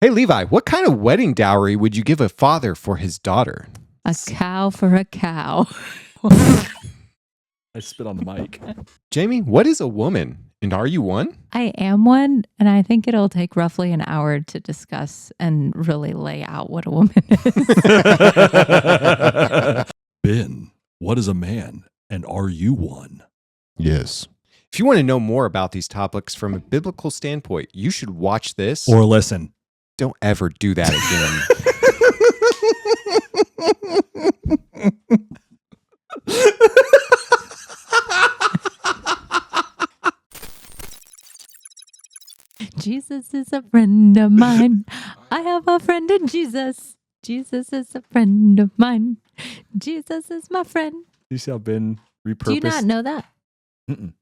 Hey, Levi, what kind of wedding dowry would you give a father for his daughter? A cow for a cow. I spit on the mic. Jaimie, what is a woman? And are you one? I am one, and I think it'll take roughly an hour to discuss and really lay out what a woman is. Ben, what is a man? And are you one? Yes. If you want to know more about these topics from a biblical standpoint, you should watch this. Or listen. Don't ever do that again. Jesus is a friend of mine. I have a friend in Jesus. Jesus is a friend of mine. Jesus is my friend. You see how Ben repurposed? Do you not know that? Mm-mm.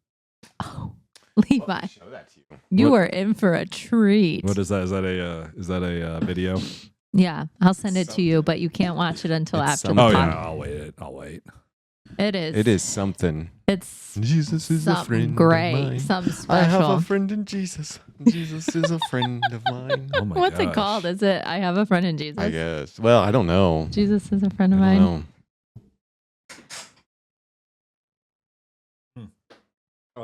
Oh, Levi, you are in for a treat. What is that? Is that a video? Yeah, I'll send it to you, but you can't watch it until It's after something. the Oh pod. yeah, I'll wait. It is. It is something. It's Jesus is a something friend great, of mine. something I have special. a friend in Jesus. Jesus is a friend of mine. Oh my What's it gosh. called? Is it I have a friend in Jesus? I guess. Well, I don't know. Jesus is a friend I of don't mine. know. I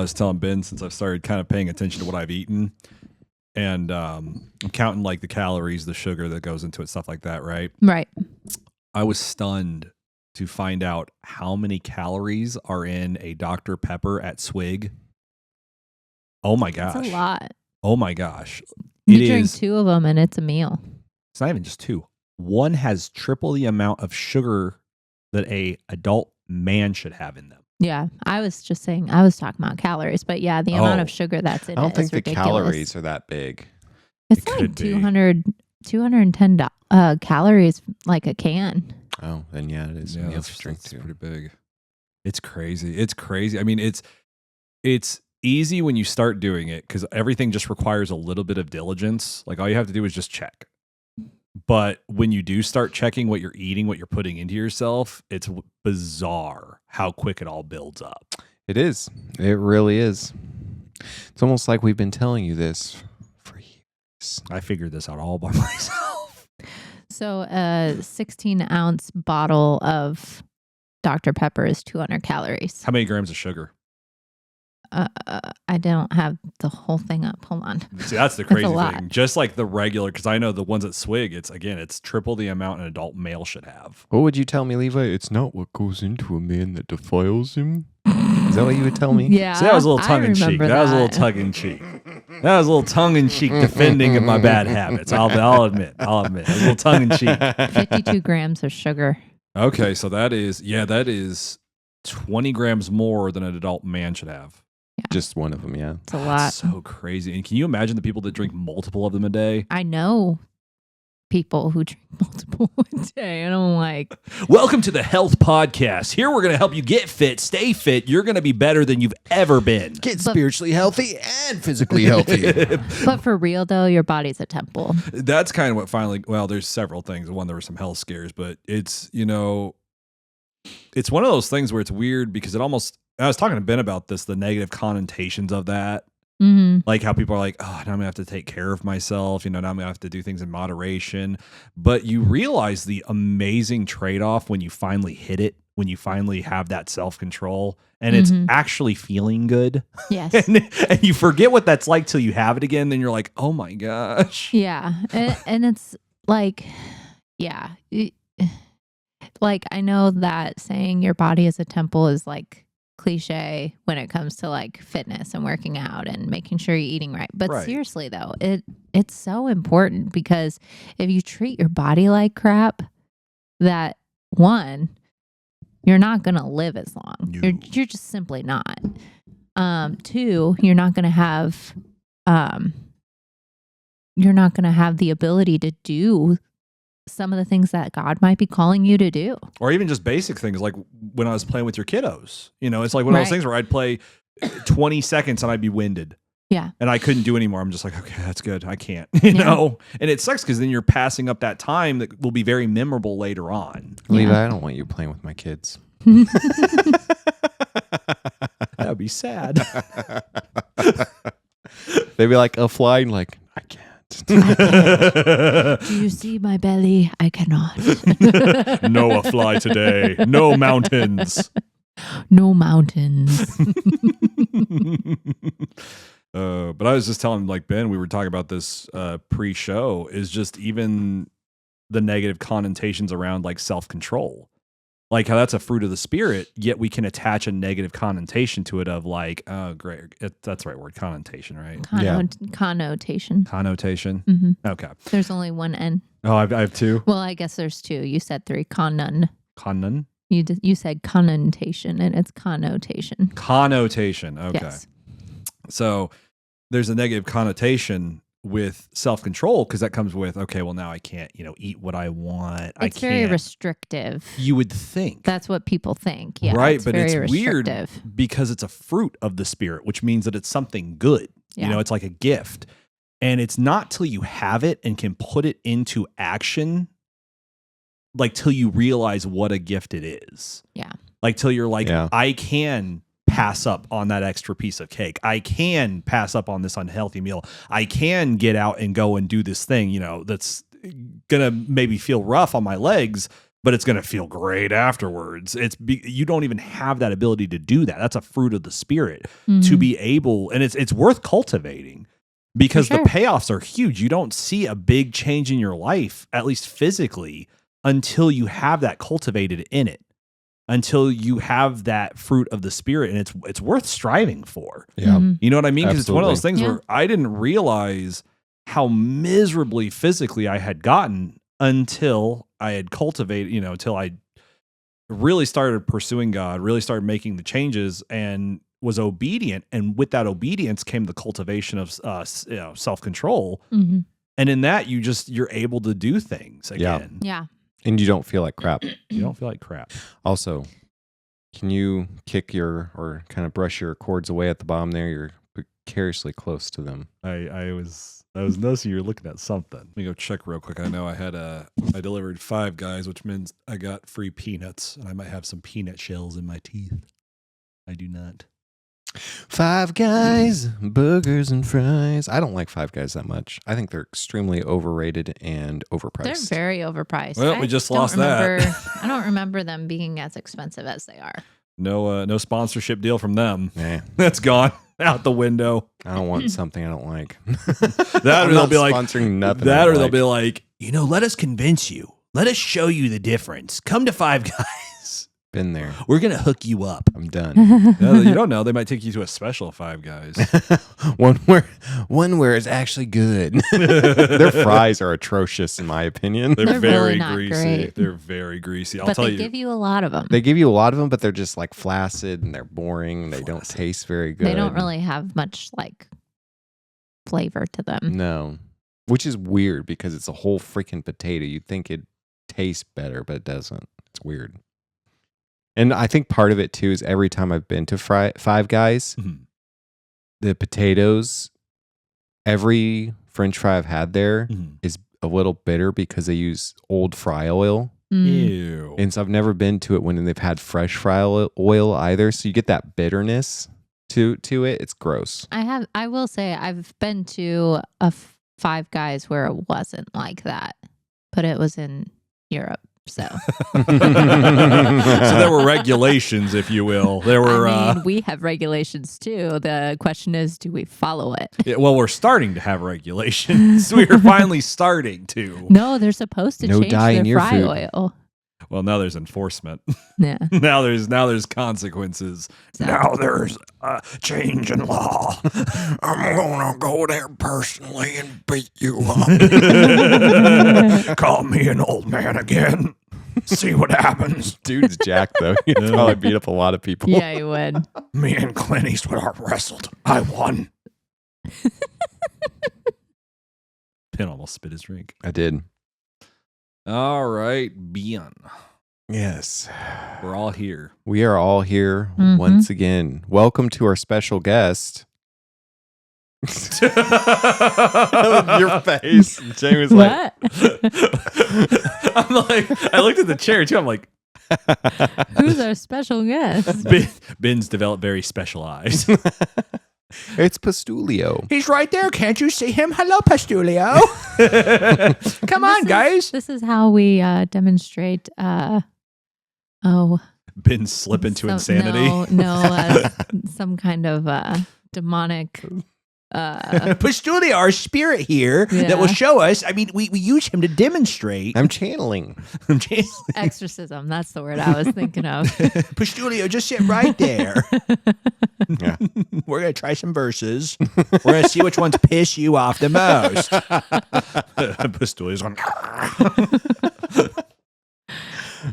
was telling Ben since I've started kind of paying attention to what I've eaten, and I'm counting like the calories, the sugar that goes into it, stuff like that. Right. Right. I was stunned to find out how many calories are in a Dr. Pepper at Swig. Oh my gosh. That's a lot. Oh my gosh. You It drink is. 2 of them and it's a meal. It's not even just 2. One has triple the amount of sugar that a adult man should have in them. Yeah, I was talking about calories, but yeah, the amount Oh. of sugar that's in I don't it think is the ridiculous. calories are that big. It's It like could be. 210 calories, like a can. Oh, then yeah, it is. Yeah, You have that's to drink that's too. pretty big. It's crazy. It's crazy. I mean, it's easy when you start doing it because everything just requires a little bit of diligence. Like all you have to do is just check. But when you do start checking what you're eating, what you're putting into yourself, it's bizarre how quick it all builds up. It is. It really is. It's almost like we've been telling you this for years. I figured this out all by myself. So a 16-ounce bottle of Dr. Pepper is 200 calories. How many grams of sugar? I don't have the whole thing up. Hold on. See, that's the That's a crazy lot. thing. Just like the regular, because I know the ones at Swig, it's triple the amount an adult male should have. What would you tell me, Levi? It's not what goes into a man that defiles him. Is that what you would tell me? Yeah. See, that was a little I tongue in cheek. remember That was a little tongue in cheek. That was a little tongue in cheek defending of my bad habits. I'll admit. It was a little tongue in cheek. 52 grams of sugar. Okay, so that is 20 grams more than an adult man should have. Just one of them, yeah. It's a lot. That's so crazy. And can you imagine the people that drink multiple of them a day? I know people who drink multiple a day, and I'm like, Welcome to the Health Podcast. Here we're going to help you get fit, stay fit. You're going to be better than you've ever been. Get spiritually healthy and physically healthy. but for real though, your body's a temple. That's kind of what finally, well, there's several things. One, there were some health scares, but it's one of those things where it's weird because I was talking to Ben about this, the negative connotations of that. Mm-hmm. Like how people are like, oh, now I'm going to have to take care of myself. Now I'm going to have to do things in moderation. But you realize the amazing trade-off when you finally hit it, when you finally have that self-control and it's actually feeling good. Yes. and you forget what that's like till you have it again. Then you're like, oh my gosh. Yeah. And it's like, yeah. Like, I know that saying your body is a temple is like cliche when it comes to like fitness and working out and making sure you're eating right. But Right. seriously though, it's so important because if you treat your body like crap, that one, you're not going to live as long. No. You're just simply not. 2, you're not going to have the ability to do some of the things that God might be calling you to do. Or even just basic things like when I was playing with your kiddos. It's like one of those Right. things where I'd play 20 seconds and I'd be winded. Yeah. And I couldn't do anymore. I'm just like, okay, that's good. I can't, And it sucks because then you're passing up that time that will be very memorable later on. Levi, I don't want you playing with my kids. That would be sad. They'd be like a flying, like, I can't. Do you see my belly? I cannot. Noah, fly today. No mountains. No mountains. But I was just telling like Ben, we were talking about this pre-show, is just even the negative connotations around like self-control. Like how that's a fruit of the spirit, yet we can attach a negative connotation to it of like, oh, great. That's the right word, connotation, right? Connotation. Connotation. Mm-hmm. Okay. There's only one N. Oh, I have two. Well, I guess there's two. You said three. Connon. Connon? You said connotation, and it's connotation. Connotation. Okay. Yes. So there's a negative connotation with self-control because that comes with, okay, well now I can't, eat what I want. It's very restrictive. You would think. That's what people think. Yeah. Right. But it's restrictive. weird because it's a fruit of the spirit, which means that it's something good. Yeah. It's like a gift. And it's not till you have it and can put it into action, like till you realize what a gift it is. Yeah. Like till you're like, I can pass up on that extra piece of cake. I can pass up on this unhealthy meal. I can get out and go and do this thing, that's going to maybe feel rough on my legs, but it's going to feel great afterwards. You don't even have that ability to do that. That's a fruit of the spirit to be able, and it's worth cultivating because the payoffs are huge. You don't see a big change in your life, at least physically, until you have that cultivated in it. Until you have that fruit of the spirit, and it's worth striving for. Yeah. You know what I mean? Because it's one of those things Yeah. where I didn't realize how miserably physically I had gotten until I had cultivated, until I really started pursuing God, really started making the changes and was obedient. And with that obedience came the cultivation of self-control. Mm-hmm. And in that, you're able to do things again. Yeah. And you don't feel like crap. You don't feel like crap. Also, can you kick or kind of brush your cords away at the bottom there? You're precariously close to them. I was noticing you're looking at something. Let me go check real quick. I know I delivered 5 Guys, which means I got free peanuts, and I might have some peanut shells in my teeth. I do not. 5 Guys, burgers and fries. I don't like 5 Guys that much. I think they're extremely overrated and overpriced. They're very overpriced. Well, we just lost that. I don't remember them being as expensive as they are. No sponsorship deal from them. Nah, That's gone out the window. I don't want something I don't like. That or they'll be like sponsoring nothing. that, or they'll be like, let us convince you. Let us show you the difference. Come to 5 Guys. Been there. We're gonna hook you up. I'm done. You don't know. They might take you to a special 5 Guys. one where it's actually good. Their fries are atrocious, in my opinion. They're very really not greasy. great. They're very greasy. I'll But tell they you. give you a lot of them. They give you a lot of them, but they're just like flaccid and they're boring. And they don't taste very good. They don't really have much like flavor to them. No, which is weird because it's a whole freaking potato. You'd think it tastes better, but it doesn't. It's weird. And I think part of it too is every time I've been to 5 Guys, the potatoes, every French fry I've had there is a little bitter because they use old fry oil. Ew. And so I've never been to it when they've had fresh fry oil either. So you get that bitterness to it. It's gross. I will say I've been to a 5 Guys where it wasn't like that, but it was in Europe. So there were regulations, if you will. There were. we have regulations too. The question is, do we follow it? We're starting to have regulations. We are finally starting to. No, they're supposed to No change dye in their your fry food. oil. Well, now there's enforcement. Yeah. now there's consequences. Now there's a change in law. I'm gonna go there personally and beat you up. Call me an old man again. See what happens. Dude's jacked though. He'd probably beat up a lot of people. Yeah, you would. Me and Clint Eastwood are wrestled. I won. Pin almost spit his drink. I did. All right, Bian. Yes. We're all here. We are all here Mhm. once again. Welcome to our special guest. Your face. Jaimie was like, What? I'm like, I looked at the chair too. I'm like, Who's our special guest? Ben's developed very special eyes. It's Pastulio. He's right there. Can't you see him? Hello, Pastulio. Come on, guys. This is how we demonstrate. Been slip into insanity. No, some kind of demonic. Pastulio, our spirit here that will show us. I mean, we use him to demonstrate. I'm channeling. Exorcism. That's the word I was thinking of. Pastulio, just sit right there. Yeah. We're going to try some verses. We're going to see which ones piss you off the most. Pastulio's on.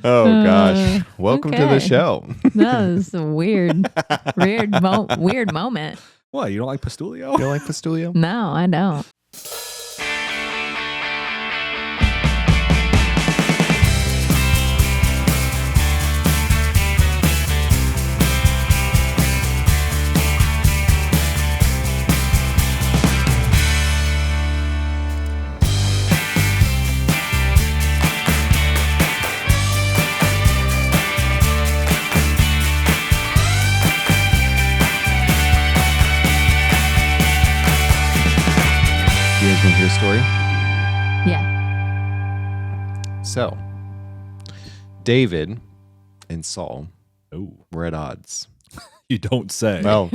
Oh gosh. Welcome to the okay. show. That was a weird moment. What? You don't like Pastulio? You don't like Pastulio? No, I don't. You guys want to hear a story? Yeah. So, David and Saul Oh, were at odds. you don't say. Well,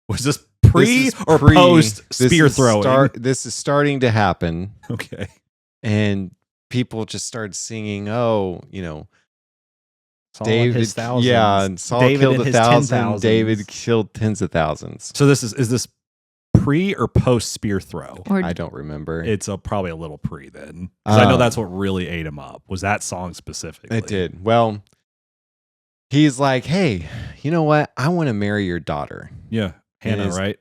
Was this pre this is or pre- post this spear is throwing? This is starting to happen, Okay. and people just started singing, "Oh, you know, Saul David, and his thousands. yeah, and Saul David killed and his 1,000. 10,000s. David killed tens of thousands." So is this pre or post spear throw? Or I don't remember. It's probably a little pre then, because I know Um, that's what really ate him up. Was that song specifically? It did. Well, he's like, "Hey, you know what? I want to marry your daughter." Yeah, Hannah, is- right?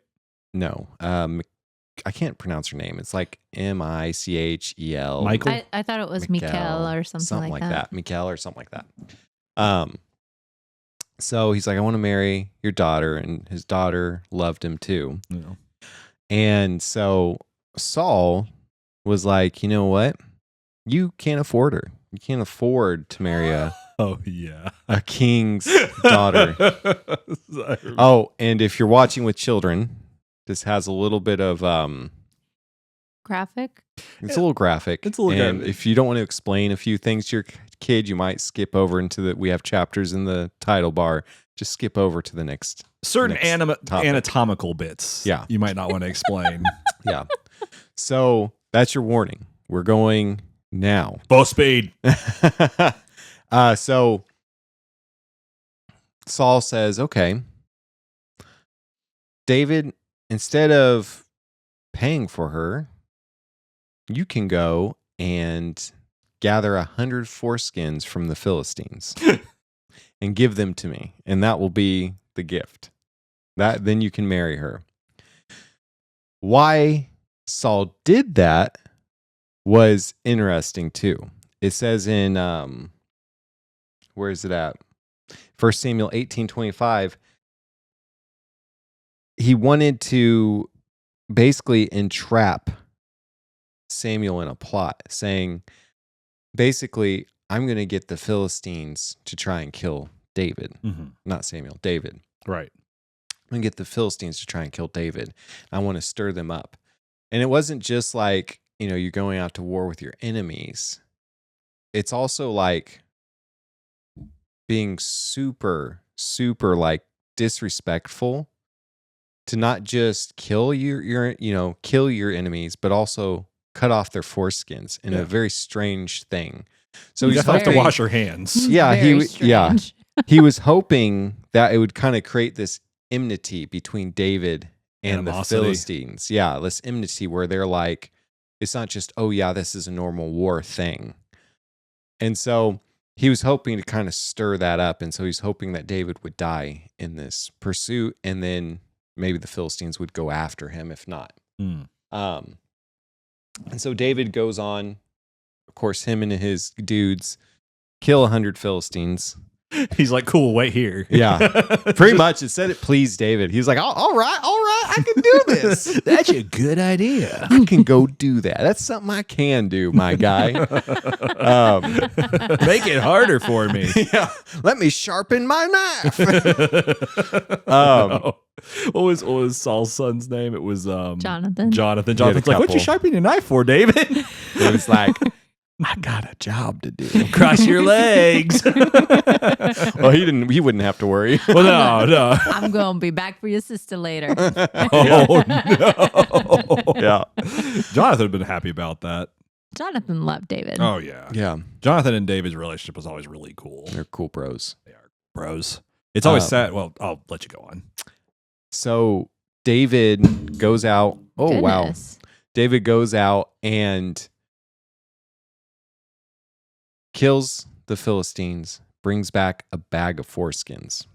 No, I can't pronounce her name. It's like Michel. Michael? I thought it was Mikkel or something like that. Mikel or something like that. So he's like, "I want to marry your daughter," and his daughter loved him too. No. And so Saul was like, "You know what? You can't afford her. You can't afford to marry a Oh yeah, king's daughter." Oh, and if you're watching with children, this has a little bit of Graphic. it's a little graphic. It's a little and graphic. if you don't want to explain a few things to your kid, you might skip over into the. We have chapters in the title bar. Just skip over to the next. Certain Next topic. anatomical bits. Yeah. you might not want to explain. Yeah. So that's your warning. We're going now. Full speed. So Saul says, "Okay, David, instead of paying for her, you can go and gather 100 foreskins from the Philistines and give them to me, and that will be the gift. Then you can marry her." Why Saul did that was interesting too. It says in where is it at? 1 Samuel 18:25. He wanted to basically entrap Samuel in a plot, saying, basically, I'm going to get the Philistines to try and kill David. Mhm. Not Samuel, David. Right. I'm going to get the Philistines to try and kill David. I want to stir them up. And it wasn't just like, you're going out to war with your enemies. It's also like being super, super like disrespectful to not just kill kill your enemies, but also cut off their foreskins in Yeah. a very strange thing. So You he's definitely have to hoping- wash your hands. Yeah, Very yeah. strange. He was hoping that it would kind of create this enmity between David and the Animosity. Philistines. Yeah, this enmity where they're like, it's not just, oh yeah, this is a normal war thing. And so he was hoping to kind of stir that up. And so he's hoping that David would die in this pursuit. And then maybe the Philistines would go after him if not. Mm. And so David goes on, of course, him and his dudes kill 100 Philistines. He's like, cool, wait here. Yeah, pretty much. It said it pleased David. He's like, all right, I can do this. That's a good idea. I can go do that. That's something I can do, my guy. Make it harder for me. Yeah, let me sharpen my knife. What was Saul's son's name? It was Jonathan. Jonathan's like, couple. what you sharpening your knife for, David? It was like, I got a job to do. Cross your legs. Well, he wouldn't have to worry. Well, no. I'm going to be back for your sister later. Oh, no. Yeah. Jonathan had been happy about that. Jonathan loved David. Oh, yeah. Yeah. Jonathan and David's relationship was always really cool. They're cool bros. They are bros. It's always sad. Well, I'll let you go on. So David goes out. Oh, wow. Goodness. David goes out and kills the Philistines, brings back a bag of foreskins.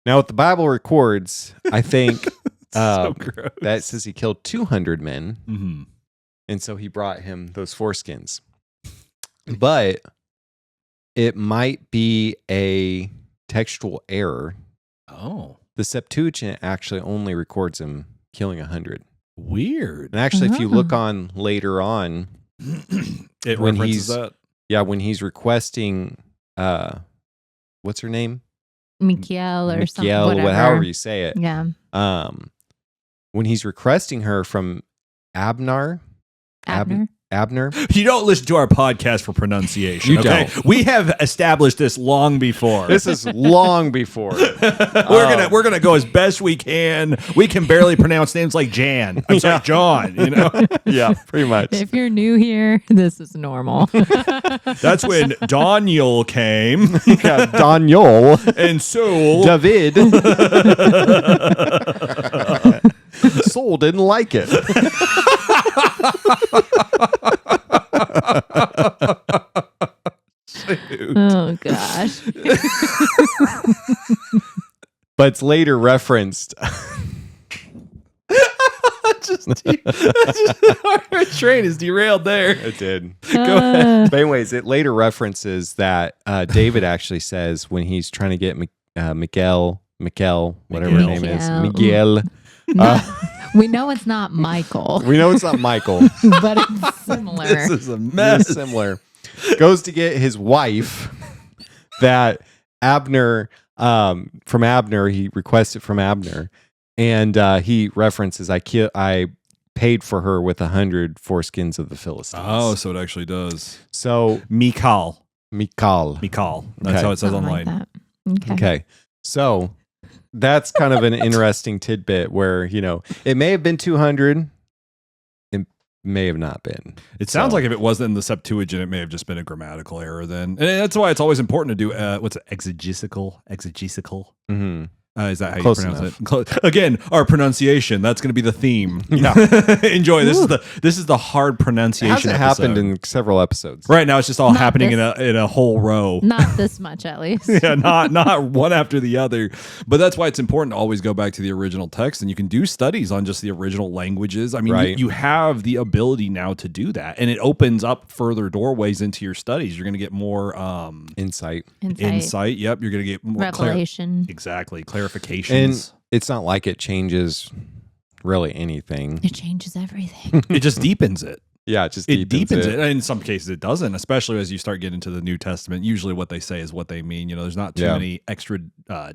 Now, what the Bible records, I think So gross. that says he killed 200 men. Mm-hmm. And so he brought him those foreskins. But it might be a textual error. Oh, The Septuagint actually only records him killing 100. weird. And actually, if you look on later on, It when references he's- that. yeah, when he's requesting, what's her name? Michael or something. Mikiel, Whatever. however you say it. Yeah. When he's requesting her from Abner, Abner. Abner. You don't listen to our podcast for pronunciation. You okay? don't. We have established this long before. This is long before. We're gonna go as best we can. We can barely pronounce names like Jan. I'm sorry, John. You know, Yeah, pretty much. If you're new here, this is normal. that's when Daniel came Yeah, Daniel, and Saul. David. Saul didn't like it. Oh gosh. But it's later referenced. Our train is derailed there. It did. Go ahead. But anyways, it later references that David actually says when he's trying to get Mikel, whatever her name is, Miguel. We know it's not Michael, We know it's not Michael. but it's similar. This is a It's mess. similar. Goes to get his wife that Abner, from Abner, he requested from Abner. And he references, I paid for her with 100 foreskins of the Philistines. Oh, so it actually does. So Mikal. Mikal. That's Okay. how it says Something online. like that. Okay. Okay. So that's kind of an interesting tidbit where, it may have been 200. It may have not been. It sounds So- like if it wasn't in the Septuagint, it may have just been a grammatical error then. And that's why it's always important to do, what's it, exegetical? Mm-hmm. Is that how Close you pronounce enough. it? Again, our pronunciation. That's going to be the theme. Yeah. Enjoy. This is the hard It pronunciation hasn't episode. happened in several episodes. Right now, it's just all Not happening this- in a whole row. Not this much, at least. Yeah, not one after the other. But that's why it's important to always go back to the original text, and you can do studies on just the original languages. I mean, Right. you have the ability now to do that, and it opens up further doorways into your studies. You're going to get more Insight. insight. Yep, you're going to get more Revelation. exactly, clarifications. And it's not like it changes really anything. It changes everything. It just deepens it. Yeah, it just It deepens it. it. In some cases, it doesn't, especially as you start getting into the New Testament. Usually what they say is what they mean. There's not too Yeah. many extra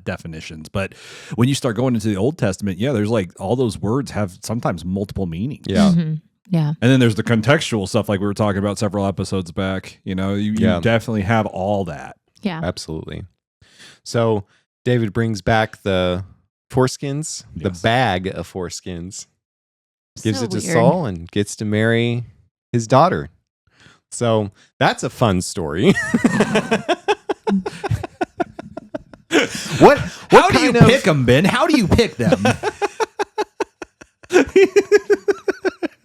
definitions. But when you start going into the Old Testament, there's like all those words have sometimes multiple meanings. Yeah. Mhm. Yeah. And then there's the contextual stuff like we were talking about several episodes back. You Yeah. definitely have all that. Yeah. Absolutely. So David brings back the foreskins, the Yes. bag of foreskins, gives So it to weird. Saul, and gets to marry his daughter. So that's a fun story. What How do you kind of- pick them, Ben? How do you pick them?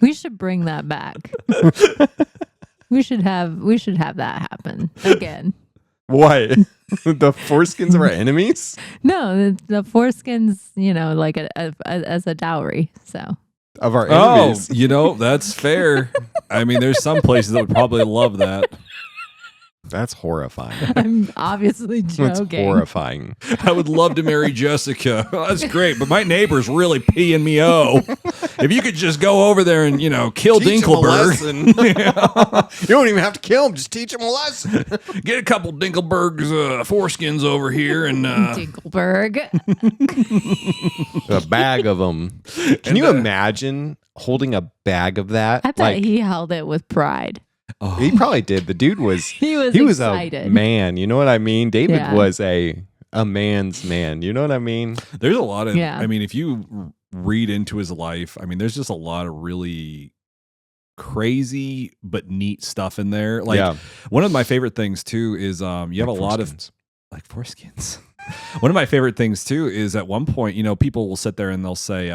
We should bring that back. we should have that happen again. What? The foreskins of our enemies? No, the foreskins, like as a dowry. So Of our Oh, enemies. that's fair. I mean, there's some places that would probably love that. That's horrifying. I'm obviously That's joking. horrifying. I would love to marry Jessica. That's great, but my neighbor's really peeing me. If you could just go over there and kill Teach him a lesson. Dinkelberg, You don't even have to kill him. Just teach him a lesson. get a couple Dinkelberg's foreskins over here, and Dinkelberg. A bag of them. Can you imagine holding a bag of that? I bet he held it with pride. He probably did. The dude was He was excited. a man. You know what I mean? David Yeah. was a man's man. You know what I mean? there's a lot of. Yeah. I mean, if you read into his life, I mean, there's just a lot of really crazy but neat stuff in there. Like Yeah. one of my favorite things too is you have a lot of foreskins. like foreskins. One of my favorite things too is at one point, people will sit there and they'll say,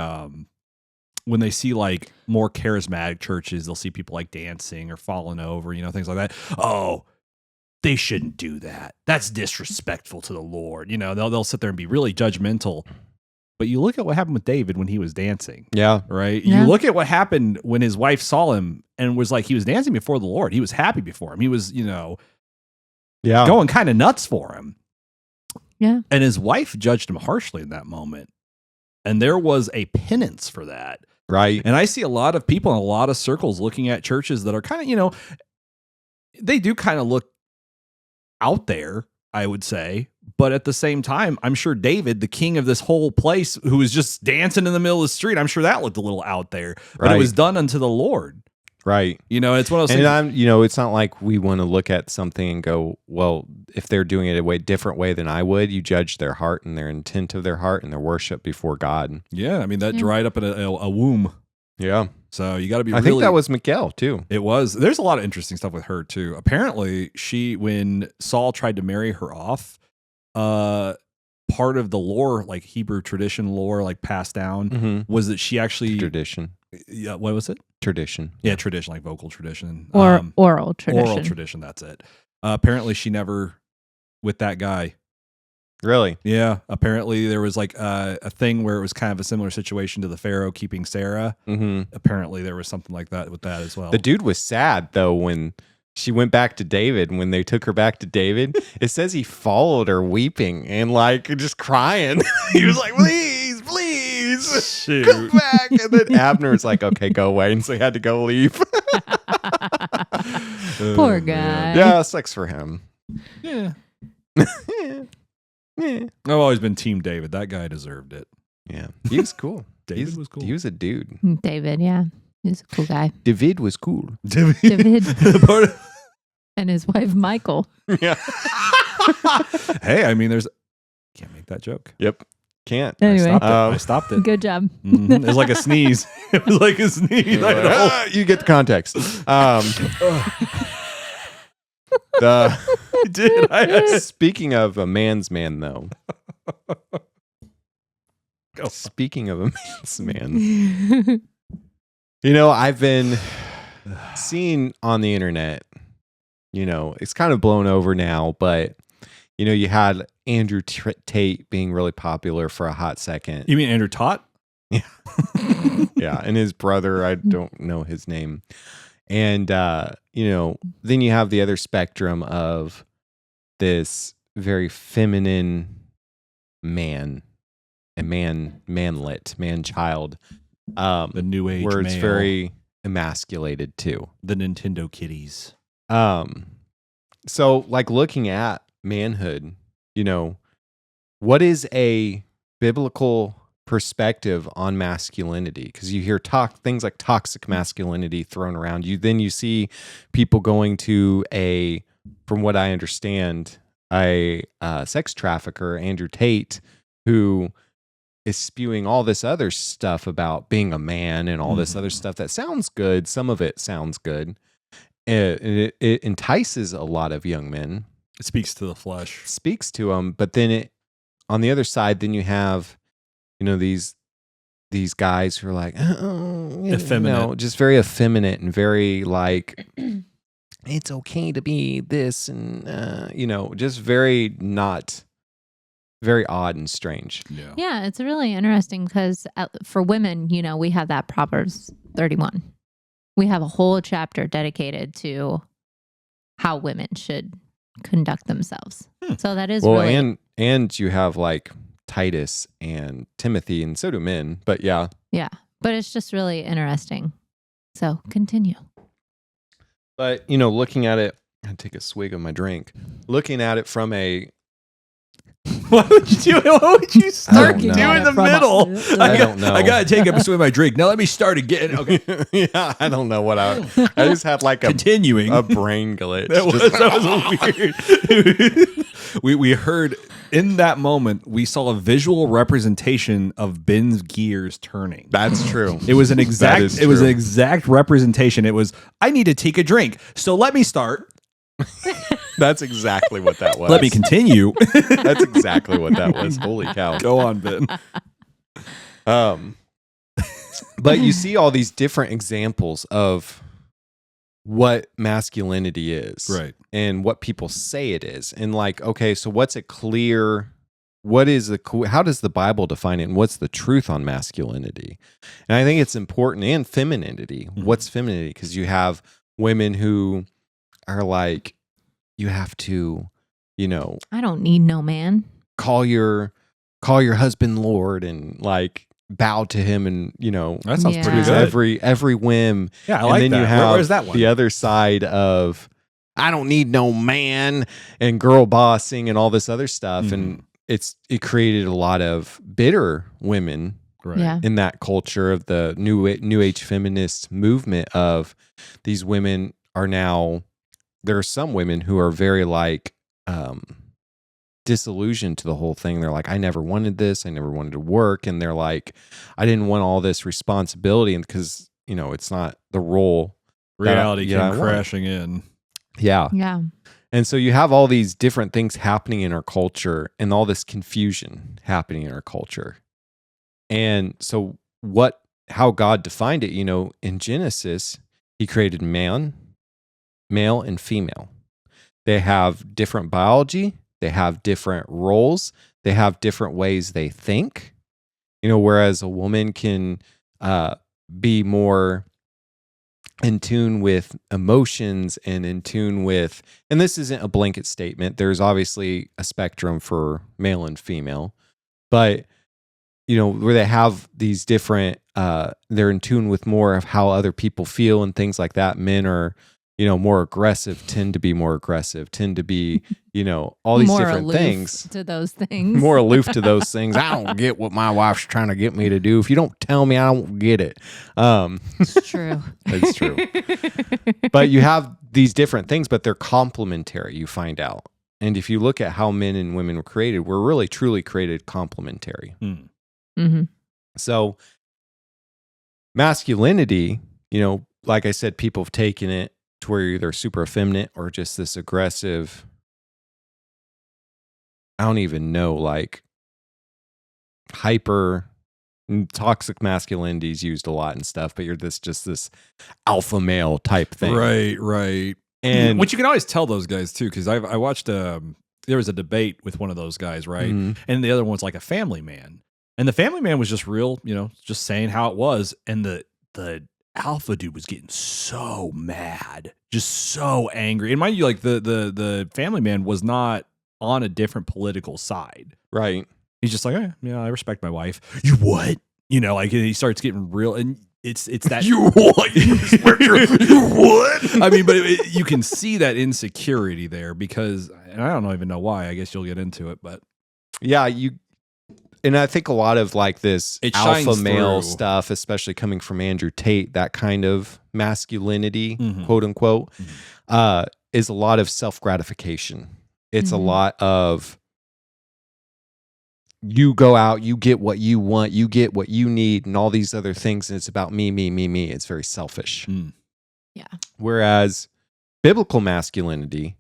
when they see like more charismatic churches, they'll see people like dancing or falling over, things like that. Oh, they shouldn't do that. That's disrespectful to the Lord. They'll sit there and be really judgmental. But you look at what happened with David when he was dancing, Yeah. right? Yeah. You look at what happened when his wife saw him and was like, he was dancing before the Lord. He was happy before him. He was, Yeah. going kind of nuts for him. Yeah. And his wife judged him harshly in that moment. And there was a penance for that. Right. And I see a lot of people in a lot of circles looking at churches that are kind of, they do kind of look out there, I would say. But at the same time, I'm sure David, the king of this whole place, who was just dancing in the middle of the street, I'm sure that looked a little out there. But Right. it was done unto the Lord. Right. It's one of those And things. it's not like we want to look at something and go, well, if they're doing it a different way than I would, you judge their heart and their intent of their heart and their worship before God. Yeah, I mean, that Yeah. dried up in a womb. Yeah. So you got to be I think that was Miguel too. It was. There's a lot of interesting stuff with her too. Apparently, when Saul tried to marry her off, part of the lore, like Hebrew tradition lore, like passed down, Mm-hmm. was that she actually. Tradition. Yeah, what was it? Tradition. Yeah, tradition, like vocal tradition, Or oral tradition. oral tradition. That's it. Apparently, she never with that guy. Really? Yeah. Apparently, there was like a thing where it was kind of a similar situation to the Pharaoh keeping Sarah. Mm-hmm. Apparently, there was something like that with that as well. The dude was sad though when she went back to David. When they took her back to David, it says he followed her weeping and like just crying. He was like, "Please, please, come back." And then Abner's like, "Okay, go away," and so he had to go leave. Poor guy. Yeah, sucks for him. Yeah. Yeah. I've always been Team David. That guy deserved it. Yeah, he was cool. David was cool. He was a dude. David, yeah. He's a cool guy. David was cool. David Part of- and his wife, Michael. Yeah. hey, I mean, can't make that joke. Yep. Can't. Anyway, I stopped it. good job. Mhm. It was like a sneeze. It was like a sneeze. I know. You get the context. The I did. speaking of a man's man, though. Go. Speaking of a man's man, I've been seeing on the internet. It's kind of blown over now, but you had Andrew Tate being really popular for a hot second. You mean Andrew Tott? Yeah, and his brother, I don't know his name. And then you have the other spectrum of this very feminine man, a manlet, man-child, The new age where it's male. very emasculated too. The Nintendo kitties. So like looking at manhood, what is a biblical perspective on masculinity? Because you hear things like toxic masculinity thrown around. You see people going to from what I understand, a sex trafficker, Andrew Tate, who is spewing all this other stuff about being a man and all this other stuff that sounds good. Some of it sounds good. It entices a lot of young men. It speaks to the flesh. Speaks to them, but then on the other side, then you have these guys who are like Effeminate. just very effeminate and very like it's okay to be this and just very not very odd and strange. Yeah. Yeah, it's really interesting because for women, we have that Proverbs 31. We have a whole chapter dedicated to how women should conduct themselves. So that is well, really and you have like Titus and Timothy, and so do men. But yeah, but it's just really interesting. So continue. but looking at it, I take a swig of my drink. Looking at it from a What would you do? What would you start don't doing know. in the middle? I don't know. I gotta take up a swig of my drink. Now let me start again. Okay, yeah, I don't know what I just had like continuing. a brain glitch. That was weird. we heard in that moment we saw a visual representation of Ben's gears turning. That's true. It was an exact. is It was an true. exact representation. It was. I need to take a drink, so let me start. That's exactly what that was. Let me continue. That's exactly what that was. Holy cow. Go on, Ben. But you see all these different examples of what masculinity is, Right. and what people say it is, and like, okay, so what's it clear? What is how does the Bible define it, and what's the truth on masculinity? And I think it's important, and femininity. Mm-hmm. What's femininity? Because you have women who are like, you have to, I don't need no man. call your husband Lord, and like bow to him, and That sounds Yeah. pretty produce good. every whim. Yeah, I And like then that. you have Where's that one? the other side of I don't need no man, and girl bossing and all this other stuff. And it created a lot of bitter women Right. Yeah. in that culture of the new age feminist movement. Of these women are now, there are some women who are very like disillusioned to the whole thing. They're like, I never wanted this. I never wanted to work. And they're like, I didn't want all this responsibility, and because it's not the role. Reality that I came want. crashing in. Yeah. Yeah. And so you have all these different things happening in our culture, and all this confusion happening in our culture. And so how God defined it, in Genesis, he created male and female. They have different biology, they have different roles, they have different ways they think. Whereas a woman can be more in tune with emotions, and in tune with, and this isn't a blanket statement, there's obviously a spectrum for male and female, but where they have these different they're in tune with more of how other people feel and things like that. Men are more aggressive, tend to be more aggressive, tend to be all these More different aloof things, to those things. more aloof to those things. I don't get what my wife's trying to get me to do. If you don't tell me, I don't get it. It's true. It's true. But you have these different things, but they're complementary, you find out. And if you look at how men and women were created, we're really truly created complementary. Mm-hmm. So masculinity, like I said, people have taken it to where you're either super effeminate or just this aggressive, I don't even know, like hyper toxic masculinity is used a lot and stuff, but you're just this alpha male type thing. Right. And which you can always tell those guys too, because I watched there was a debate with one of those guys, right? Mhm. And the other one's like a family man. And the family man was just real, just saying how it was. And the alpha dude was getting so mad, just so angry. And mind you, like the family man was not on a different political side. right. He's just like, yeah, I respect my wife. You what? Like he starts getting real, and it's that You what? You what? I mean, but you can see that insecurity there because, and I don't even know why. I guess you'll get into it, but Yeah, and I think a lot of like this It alpha shines male through. stuff, especially coming from Andrew Tate, that kind of masculinity, Mhm. quote unquote, is a lot of self-gratification. It's a Mhm. lot of you go out, you get what you want, you get what you need, and all these other things, and it's about me, me, me, me. It's very selfish. Mm. Yeah. Whereas biblical masculinity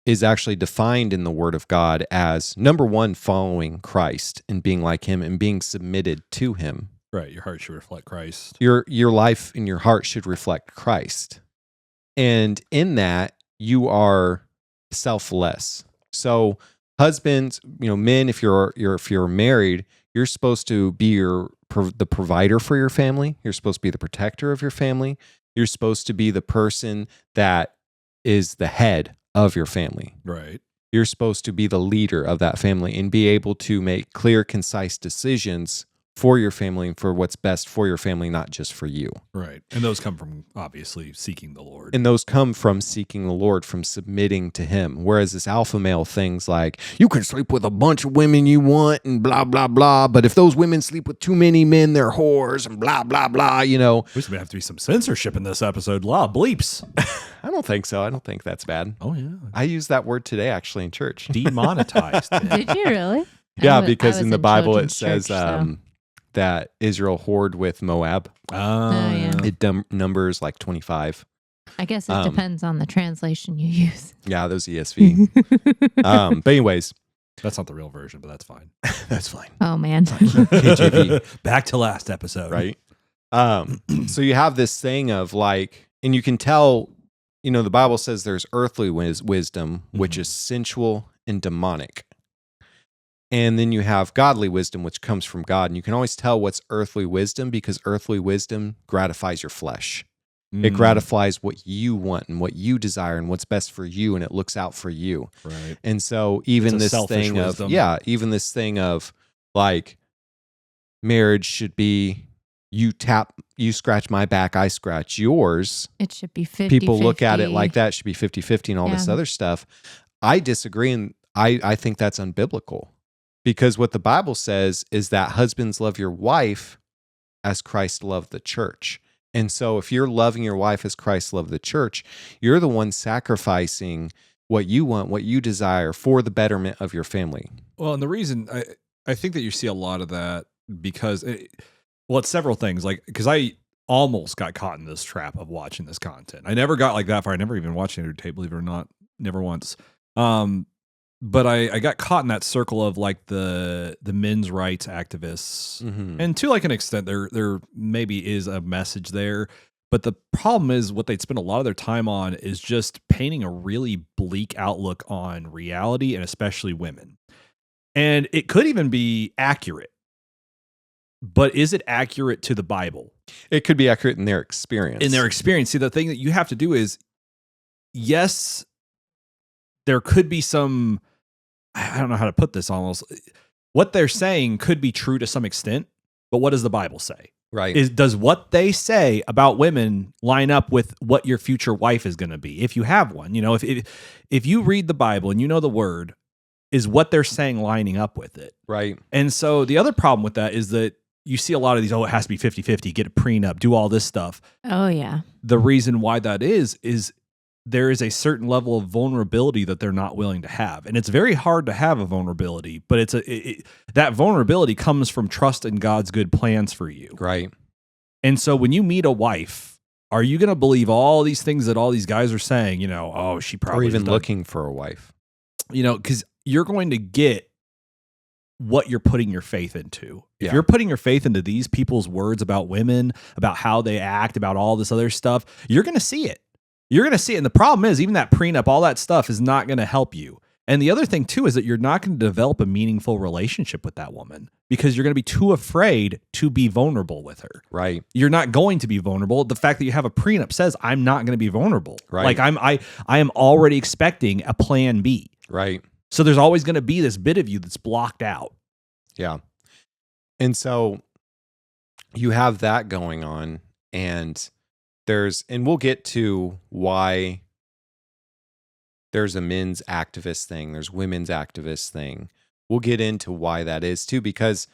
is actually defined in the Word of God as, number one, following Christ and being like him and being submitted to him. right, your heart should reflect Christ. Your life and your heart should reflect Christ. And in that, you are selfless. So husbands, men, if you're married, you're supposed to be the provider for your family. You're supposed to be the protector of your family. You're supposed to be the person that is the head of your family. Right. You're supposed to be the leader of that family and be able to make clear, concise decisions for your family and for what's best for your family, not just for you. Right. And those come from obviously seeking the Lord. And those come from seeking the Lord, from submitting to him. Whereas this alpha male thing's like, you can sleep with a bunch of women you want and blah, blah, blah. But if those women sleep with too many men, they're whores and blah, blah, blah, you know. There's going to have to be some censorship in this episode. A lot of bleeps. I don't think so. I don't think that's bad. Oh, yeah. I used that word today actually in church. Demonetized. Did you really? Yeah, because in the Bible it says church, that Israel whored with Moab. yeah. It numbers like 25. I guess it depends on the translation you use. Yeah, those ESV. But anyways, That's not the real version, but that's fine. that's fine. Oh man. KJV, Back to last episode. right? So you have this thing of like, and you can tell, you know, the Bible says there's earthly wisdom, which is sensual and demonic. And then you have godly wisdom, which comes from God. And you can always tell what's earthly wisdom because earthly wisdom gratifies your flesh. It gratifies what you want and what you desire and what's best for you, and it looks out for you. Right. And so even It's a this selfish thing wisdom. even this thing of like marriage should be you scratch my back, I scratch yours. It should be 50. People look at it like that, it should be 50-50 and all this Yeah. other stuff. I disagree, and I think that's unbiblical. Because what the Bible says is that husbands love your wife as Christ loved the church. And so if you're loving your wife as Christ loved the church, you're the one sacrificing what you want, what you desire for the betterment of your family. Well, and the reason I think that you see a lot of that because, it's several things. Like, because I almost got caught in this trap of watching this content. I never got like that far. I never even watched Andrew Tate, believe it or not. Never once. But I got caught in that circle of like the men's rights activists, and to like an extent, there maybe is a message there. But the problem is what they'd spend a lot of their time on is just painting a really bleak outlook on reality and especially women. And it could even be accurate, but is it accurate to the Bible? It could be accurate in their experience. In their experience. See, the thing that you have to do is, yes, there could be some. I don't know how to put this almost. What they're saying could be true to some extent, but what does the Bible say? Right. Does what they say about women line up with what your future wife is going to be? If you have one, you know, if you read the Bible and you know the word, is what they're saying lining up with it? Right. And so the other problem with that is that you see a lot of these, it has to be 50-50, get a prenup, do all this stuff. Oh yeah. The reason why that is there is a certain level of vulnerability that they're not willing to have. And it's very hard to have a vulnerability, but that vulnerability comes from trust in God's good plans for you. Right. And so when you meet a wife, are you going to believe all these things that all these guys are saying, you know, oh, she probably Or even has done-" looking for a wife. You know, because you're going to get what you're putting your faith into. If Yeah. you're putting your faith into these people's words about women, about how they act, about all this other stuff, you're going to see it. You're going to see it. And the problem is, even that prenup, all that stuff is not going to help you. And the other thing, too, is that you're not going to develop a meaningful relationship with that woman because you're going to be too afraid to be vulnerable with her. Right. You're not going to be vulnerable. The fact that you have a prenup says, I'm not going to be vulnerable. Right. Like I am already expecting a plan B. Right. So there's always going to be this bit of you that's blocked out. Yeah. And so you have that going on, and we'll get to why there's a men's activist thing, there's women's activist thing. We'll get into why that is too, because,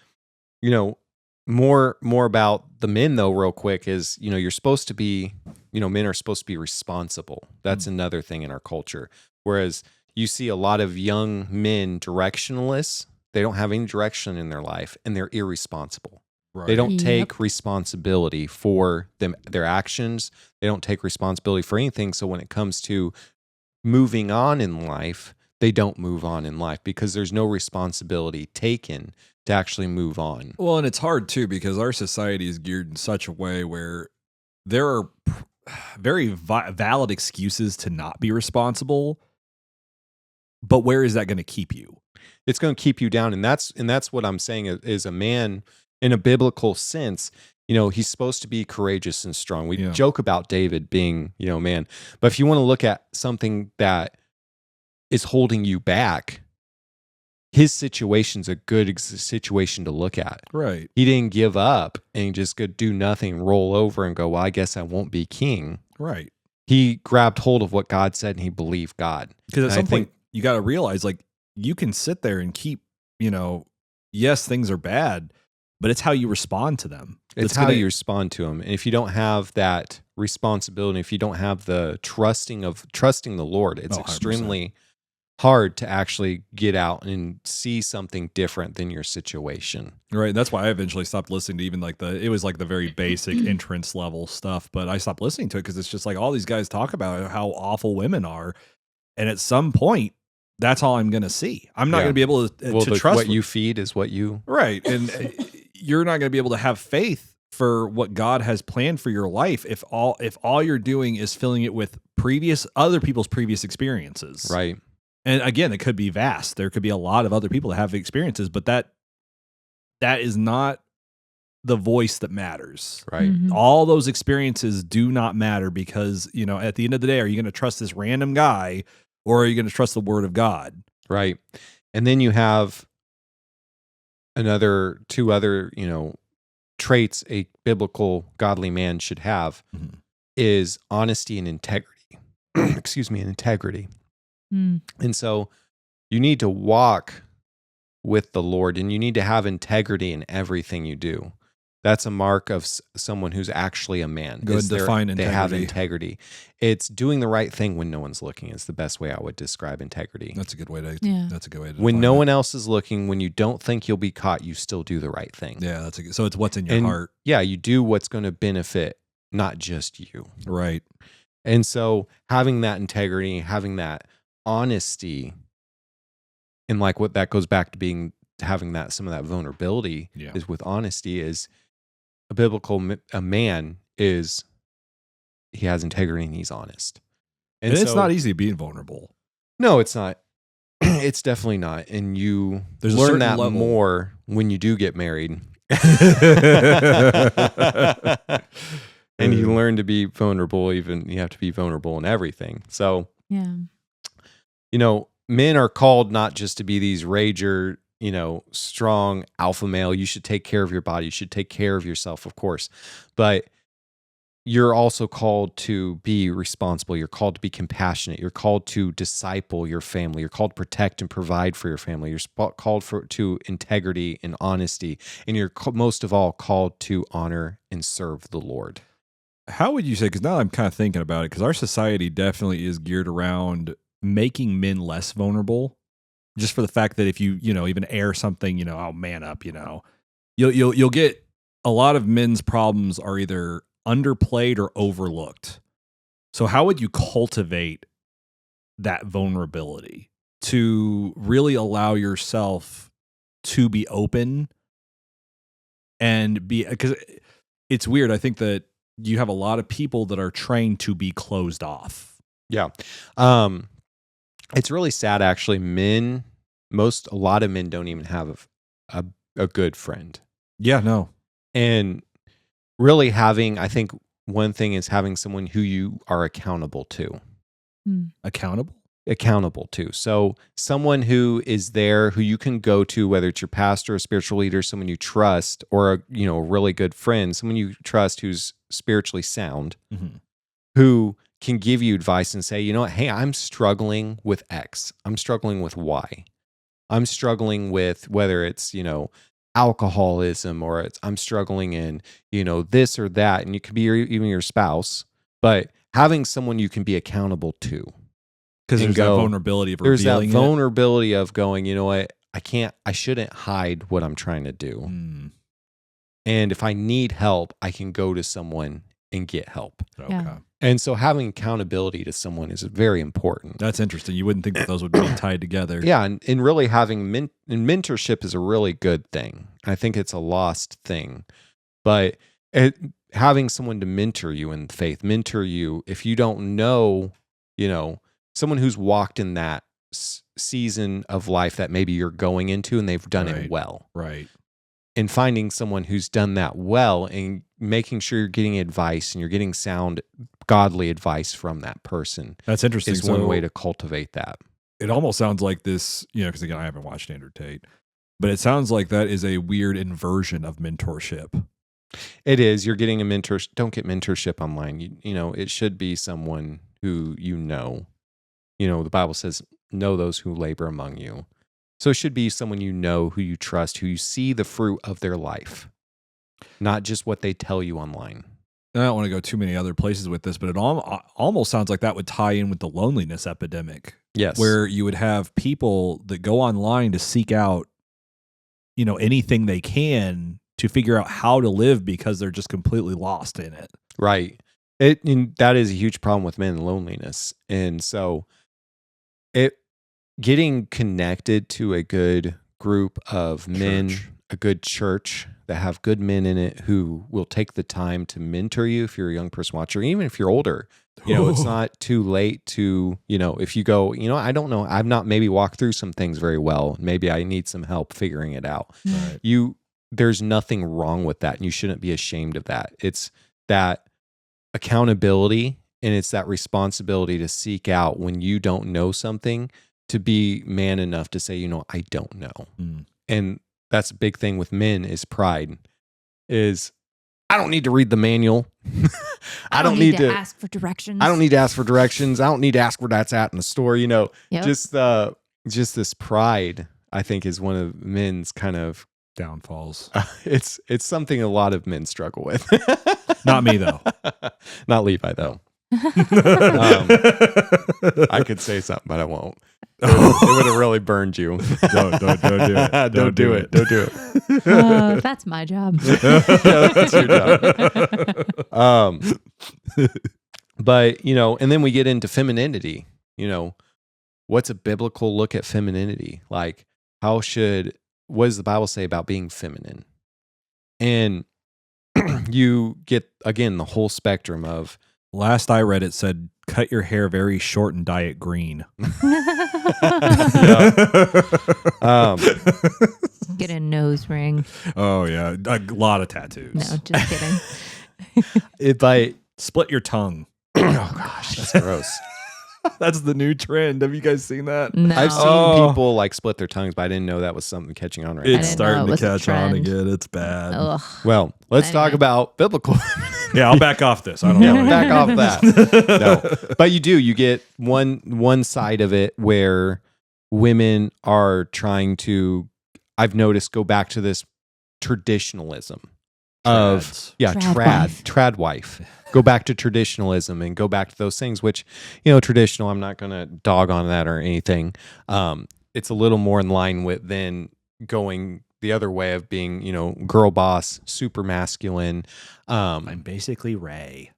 you know, more about the men though, real quick, is, you know, you're supposed to be, you know, men are supposed to be responsible. That's another thing in our culture. Whereas you see a lot of young men directionless, they don't have any direction in their life, and they're irresponsible. Right. They don't Yep. take responsibility for their actions. They don't take responsibility for anything. So when it comes to moving on in life, they don't move on in life because there's no responsibility taken to actually move on. Well, and it's hard too because our society is geared in such a way where there are very valid excuses to not be responsible. But where is that going to keep you? It's going to keep you down, and that's what I'm saying is a man in a biblical sense. You know, he's supposed to be courageous and strong. We joke about David being, you know, man, but if you want to look at something that is holding you back, his situation's a good situation to look at. Right. He didn't give up and just go do nothing, roll over and go, well, I guess I won't be king. Right. He grabbed hold of what God said and he believed God. Because at And some point, you got to realize, like, you can sit there and keep, yes, things are bad, but it's how you respond to them. It's how you respond to them. And if you don't have that responsibility, if you don't have the trusting the Lord, it's 100%. extremely hard to actually get out and see something different than your situation. Right. That's why I eventually stopped listening to even it was like the very basic entrance level stuff, but I stopped listening to it because it's just like all these guys talk about how awful women are. And at some point, that's all I'm going to see. I'm not going to be able to trust what you feed is what you. Right. And you're not going to be able to have faith for what God has planned for your life if all you're doing is filling it with other people's previous experiences. Right. And again, it could be vast. There could be a lot of other people that have experiences, but that is not the voice that matters. Right. Mhm. All those experiences do not matter because, at the end of the day, are you going to trust this random guy or are you going to trust the word of God? Right. And then you have two other, traits a biblical godly man should have is honesty and integrity. Excuse me, and integrity. Mm. And so you need to walk with the Lord and you need to have integrity in everything you do. That's a mark of someone who's actually a man. Go ahead and define integrity. They have integrity. It's doing the right thing when no one's looking is the best way I would describe integrity. That's a good way to. Yeah. That's a good way to. When define no it. one else is looking, when you don't think you'll be caught, you still do the right thing. Yeah, so it's what's in your heart. Yeah, you do what's going to benefit not just you. Right. And so having that integrity, having that honesty, and like what that goes back to having that some of that vulnerability is with honesty is a man is he has integrity and he's honest. And it's not easy being vulnerable. No, it's not. It's definitely not. And There's a learn certain that level. more when you do get married. And you learn to be vulnerable, even you have to be vulnerable in everything. So, Yeah. Men are called not just to be these rager, strong alpha male. You should take care of your body. You should take care of yourself, of course. But you're also called to be responsible. You're called to be compassionate. You're called to disciple your family. You're called to protect and provide for your family. You're called to integrity and honesty. And you're most of all called to honor and serve the Lord. How would you say, because now I'm kind of thinking about it, because our society definitely is geared around making men less vulnerable, just for the fact that if you, even air something, oh, man up, you'll get a lot of men's problems are either underplayed or overlooked. So how would you cultivate that vulnerability to really allow yourself to be open and because it's weird. I think that you have a lot of people that are trained to be closed off. Yeah. It's really sad, actually. A lot of men don't even have a good friend. Yeah, no. And really I think one thing is having someone who you are accountable to. Accountable to. So someone who is there, who you can go to, whether it's your pastor, a spiritual leader, someone you trust, or a really good friend, someone you trust who's spiritually sound, who can give you advice and say, hey, I'm struggling with X. I'm struggling with Y. I'm struggling with whether it's, alcoholism or I'm struggling in, this or that. And you could be even your spouse, but having someone you can be accountable to. Because there's that vulnerability of revealing There's that vulnerability of going, you know what? I shouldn't hide what I'm trying to do. And if I need help, I can go to someone and get help. Okay. Yeah. And so having accountability to someone is very important. That's interesting. You wouldn't think that those would be tied together. Yeah. And really having mentorship is a really good thing. I think it's a lost thing. But having someone to mentor you in faith, mentor you, if you don't know, someone who's walked in that season of life that maybe you're going into and they've done it well. Right. And finding someone who's done that well and making sure you're getting advice and you're getting sound, godly advice from that person. That's interesting. Is one way to cultivate that. it almost sounds like this, because again, I haven't watched Andrew Tate, but it sounds like that is a weird inversion of mentorship. It is. You're getting a mentor. Don't get mentorship online. It should be someone who you know. The Bible says, know those who labor among you. So it should be someone you know, who you trust, who you see the fruit of their life, not just what they tell you online. I don't want to go too many other places with this, but it almost sounds like that would tie in with the loneliness epidemic. Yes. Where you would have people that go online to seek out, anything they can to figure out how to live because they're just completely lost in it. Right. That is a huge problem with men, loneliness. And so getting connected to a good group of men, a good church that have good men in it who will take the time to mentor you if you're a young person watcher, even if you're older. It's not too late to, if you go, I don't know, I've not maybe walked through some things very well. Maybe I need some help figuring it out. Right. There's nothing wrong with that, and you shouldn't be ashamed of that. It's that accountability, and it's that responsibility to seek out when you don't know something, to be man enough to say, I don't know. And that's a big thing with men is pride. Is I don't need to read the manual. I don't need to ask for directions. I don't need to ask for directions. I don't need to ask where that's at in the store. Yep. Just this pride, I think, is one of men's kind of downfalls. It's something a lot of men struggle with. Not me though. Not Levi though. I could say something, but I won't. It would have really burned you. Don't do it. Don't do it. Don't do it. That's my job. Yeah, that's your job. But and then we get into femininity. What's a biblical look at femininity? Like, what does the Bible say about being feminine? And you get, again, the whole spectrum of. Last I read, it said, cut your hair very short and dye it green. Get a nose ring. Oh, yeah. A lot of tattoos. No, just kidding. Split your tongue. Oh, gosh, that's gross. That's the new trend. Have you guys seen that? No. I've seen people like split their tongues, but I didn't know that was something catching on right now. It's starting to catch on again. It's bad. Ugh. Well, let's talk about biblical. Yeah, I'll back off this. I don't know. Back off that. No, but you get one side of it where women are trying to, I've noticed, go back to this traditionalism of trad wife. Go back to traditionalism and go back to those things, which, traditional, I'm not going to dog on that or anything. It's a little more in line with than going the other way of being, girl boss, super masculine. I'm basically Ray.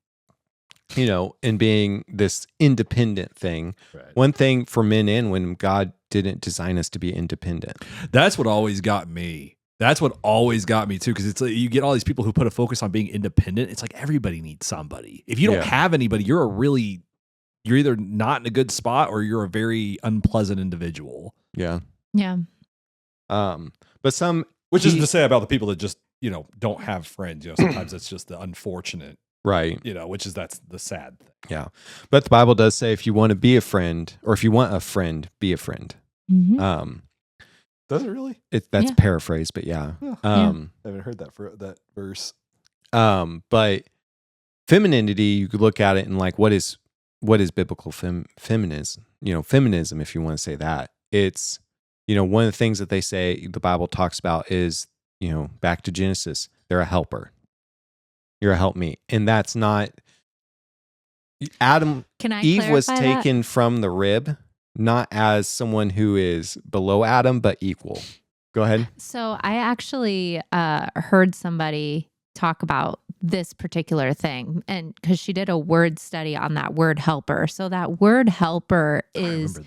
And being this independent thing. Right. One thing for men and women, God didn't design us to be independent. That's what always got me. That's what always got me too, because it's like you get all these people who put a focus on being independent. It's like everybody needs somebody. If you don't have anybody, you're either not in a good spot or you're a very unpleasant individual. Yeah. Yeah. But which isn't to say about the people that just don't have friends. Sometimes it's just the unfortunate, right? That's the sad thing. Yeah, but the Bible does say if you want to be a friend, or if you want a friend, be a friend. Mm-hmm. Does it really? That's paraphrased, but yeah. I haven't heard that verse. But femininity, you could look at it and like, what is biblical feminism? Feminism, if you want to say that. It's, one of the things that they say the Bible talks about is, back to Genesis, they're a helper. You're a helpmeet. And that's not Eve was taken from the rib, not as someone who is below Adam, but equal. Go ahead. So I actually heard somebody talk about this particular thing, and because she did a word study on that word helper. So that word helper is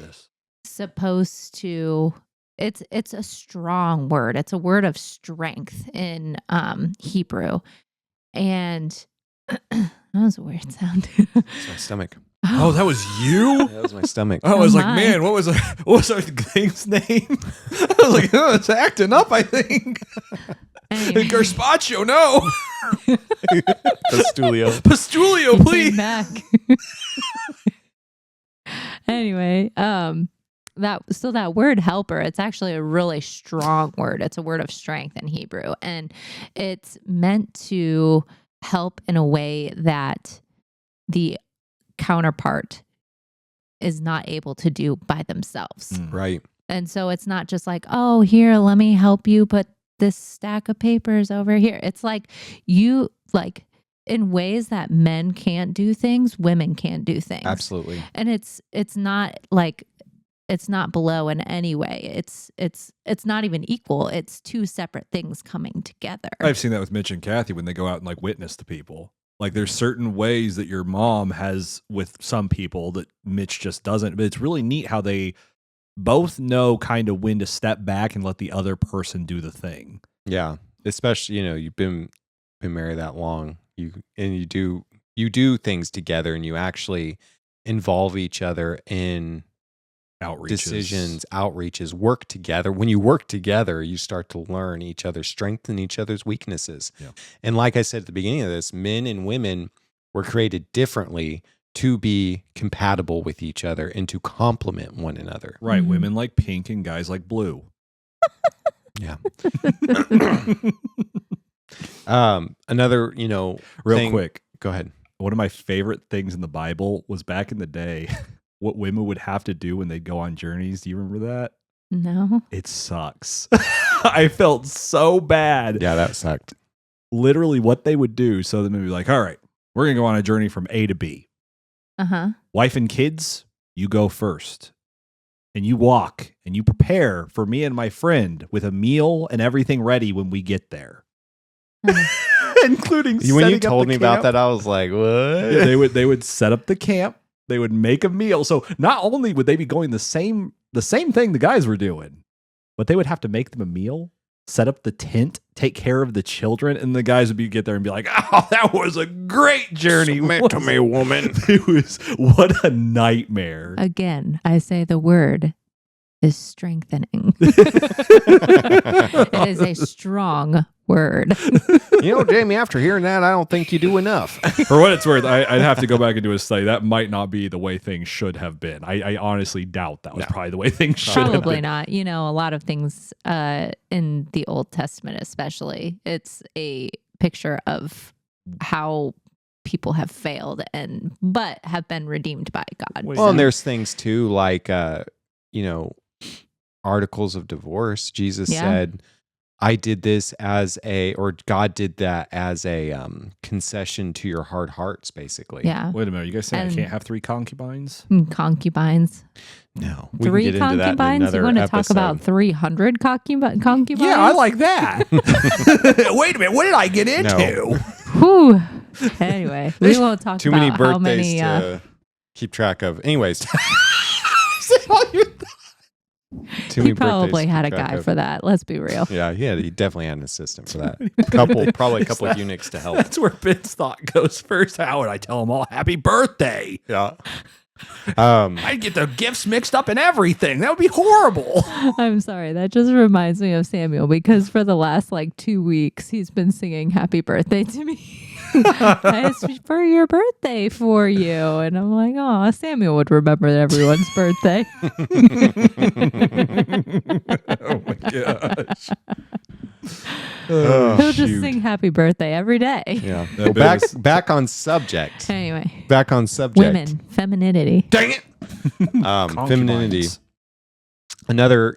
supposed to, it's a strong word. It's a word of strength in Hebrew. And that was a weird sound. It's my stomach. Oh, that was you? That was my stomach. I was like, man, what was our thing's name? I was like, it's acting up, I think. Anyway. Carpaccio, no. Pastulio, please. Back. Anyway, that word helper, it's actually a really strong word. It's a word of strength in Hebrew, and it's meant to help in a way that the counterpart is not able to do by themselves. Right. And so it's not just like, oh, here, let me help you put this stack of papers over here. It's like in ways that men can't do things, women can't do things. Absolutely. And it's not like, it's not below in any way. It's not even equal. It's two separate things coming together. I've seen that with Mitch and Kathy when they go out and like witness to people. Like there's certain ways that your mom has with some people that Mitch just doesn't. But it's really neat how they both know kind of when to step back and let the other person do the thing. Yeah. Especially, you've been married that long. You do things together, and you actually involve each other in decisions, outreaches, work together. When you work together, you start to learn each other's strengths and each other's weaknesses. Yeah. And like I said at the beginning of this, men and women were created differently to be compatible with each other and to complement one another. Right. Mhm. Women like pink and guys like blue. Yeah. Another, Real quick. Go ahead. One of my favorite things in the Bible was back in the day, what women would have to do when they'd go on journeys. Do you remember that? No. It sucks. I felt so bad. Yeah, that sucked. Literally what they would do. So they would be like, all right, we're going to go on a journey from A to B. Uh-huh. Wife and kids, you go first. And you walk and you prepare for me and my friend with a meal and everything ready when we get there. Including When you setting up told the me about camp. that, I was like, what? Yeah, they would set up the camp. They would make a meal. So not only would they be going the same thing the guys were doing, but they would have to make them a meal, set up the tent, take care of the children, and the guys would get there and be like, "Oh, that was a great journey." Submit to me, woman. It was what a nightmare. Again, I say the word is strengthening. It is a strong word. Jaimie, after hearing that, I don't think you do enough. For what it's worth, I'd have to go back and do a study. That might not be the way things should have been. I honestly doubt that was probably the way things should have Probably been. not. A lot of things in the Old Testament, especially, it's a picture of how people have failed but have been redeemed by God. Wait, Well, and there's things too, like, articles of divorce. Jesus Yeah. said, I did this or God did that as a concession to your hard hearts, basically. Yeah. Wait a minute. You guys saying I And- can't have 3 concubines? Concubines. No. We can 3 get into that in concubines? another You want to episode. talk about 300 concubines? Yeah, I like that. Wait a minute. What did I get into? No. Whew. Anyway, we won't talk Too about many how birthdays many. to keep track of. Anyways. Too He many probably birthdays to had a keep track guy of. for that. Let's be real. Yeah, he definitely had an assistant for that. Probably a couple of eunuchs to help. That's where Ben's thought goes first. How would I tell them all happy birthday? Yeah. I'd get the gifts mixed up in everything. That would be horrible. I'm sorry. That just reminds me of Samuel because for the last 2 weeks, he's been singing happy birthday to me. It's for your birthday for you. And I'm like, oh, Samuel would remember everyone's birthday. Oh my gosh. Oh, He'll just shoot. sing happy birthday every day. Yeah. That Well, bit was- back on subject. Anyway, Back on subject. women, femininity. Dang it. Femininity. Concubines. Another,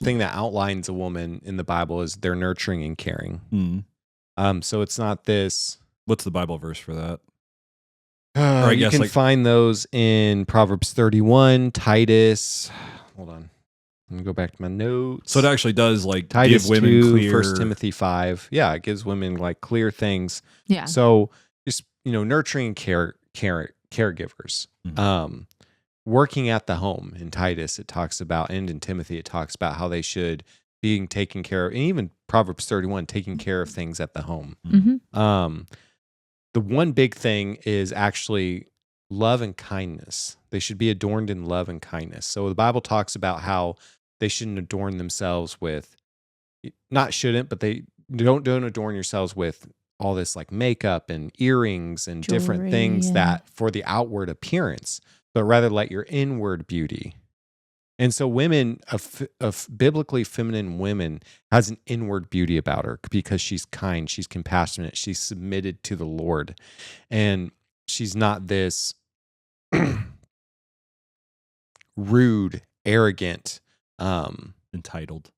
thing that outlines a woman in the Bible is they're nurturing and caring. Hmm. So it's not this. What's the Bible verse for that? I guess, can like- find those in Proverbs 31, Titus. Hold on. Let me go back to my notes. So it actually does Titus give women 2, clear. 1 Timothy 5. Yeah, it gives women clear things. Yeah. So just, nurturing and caregivers. Mhm. Working at the home in Titus, it talks about, and in Timothy, it talks about how they should being taken care of, and even Proverbs 31, taking care of things at the home. Mm-hmm. The one big thing is actually love and kindness. They should be adorned in love and kindness. So the Bible talks about how they shouldn't adorn themselves with, not shouldn't, but they don't adorn yourselves with all this makeup and earrings and different Jewelry, things yeah. that for the outward appearance, but rather let your inward beauty And so women, biblically feminine women has an inward beauty about her because she's kind, she's compassionate, she's submitted to the Lord. And she's not this rude, arrogant, Entitled.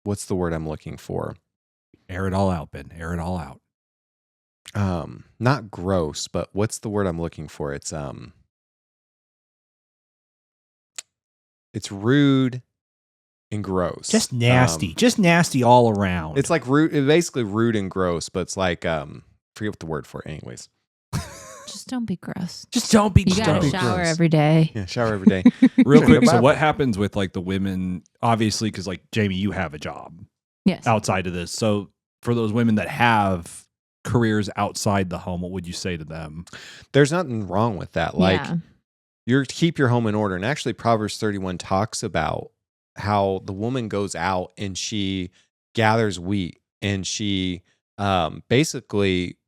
What's the word I'm looking for? Air it all out, Ben. Air it all out. Not gross, but what's the word I'm looking for? It's rude and gross. Just nasty. Just nasty all around. It's like rude, it's basically rude and gross, but it's like forget what the word for it anyways. Just don't be gross. Just don't be You gotta be shower gross. every day. Yeah, shower every day. Real quick, so Bible. what happens with like the women? Obviously, because like Jaimie, you have a job Yes. outside of this. So for those women that have careers outside the home, what would you say to them? There's nothing wrong with that. Like Yeah. you're keep your home in order. And actually Proverbs 31 talks about how the woman goes out and she gathers wheat and she basically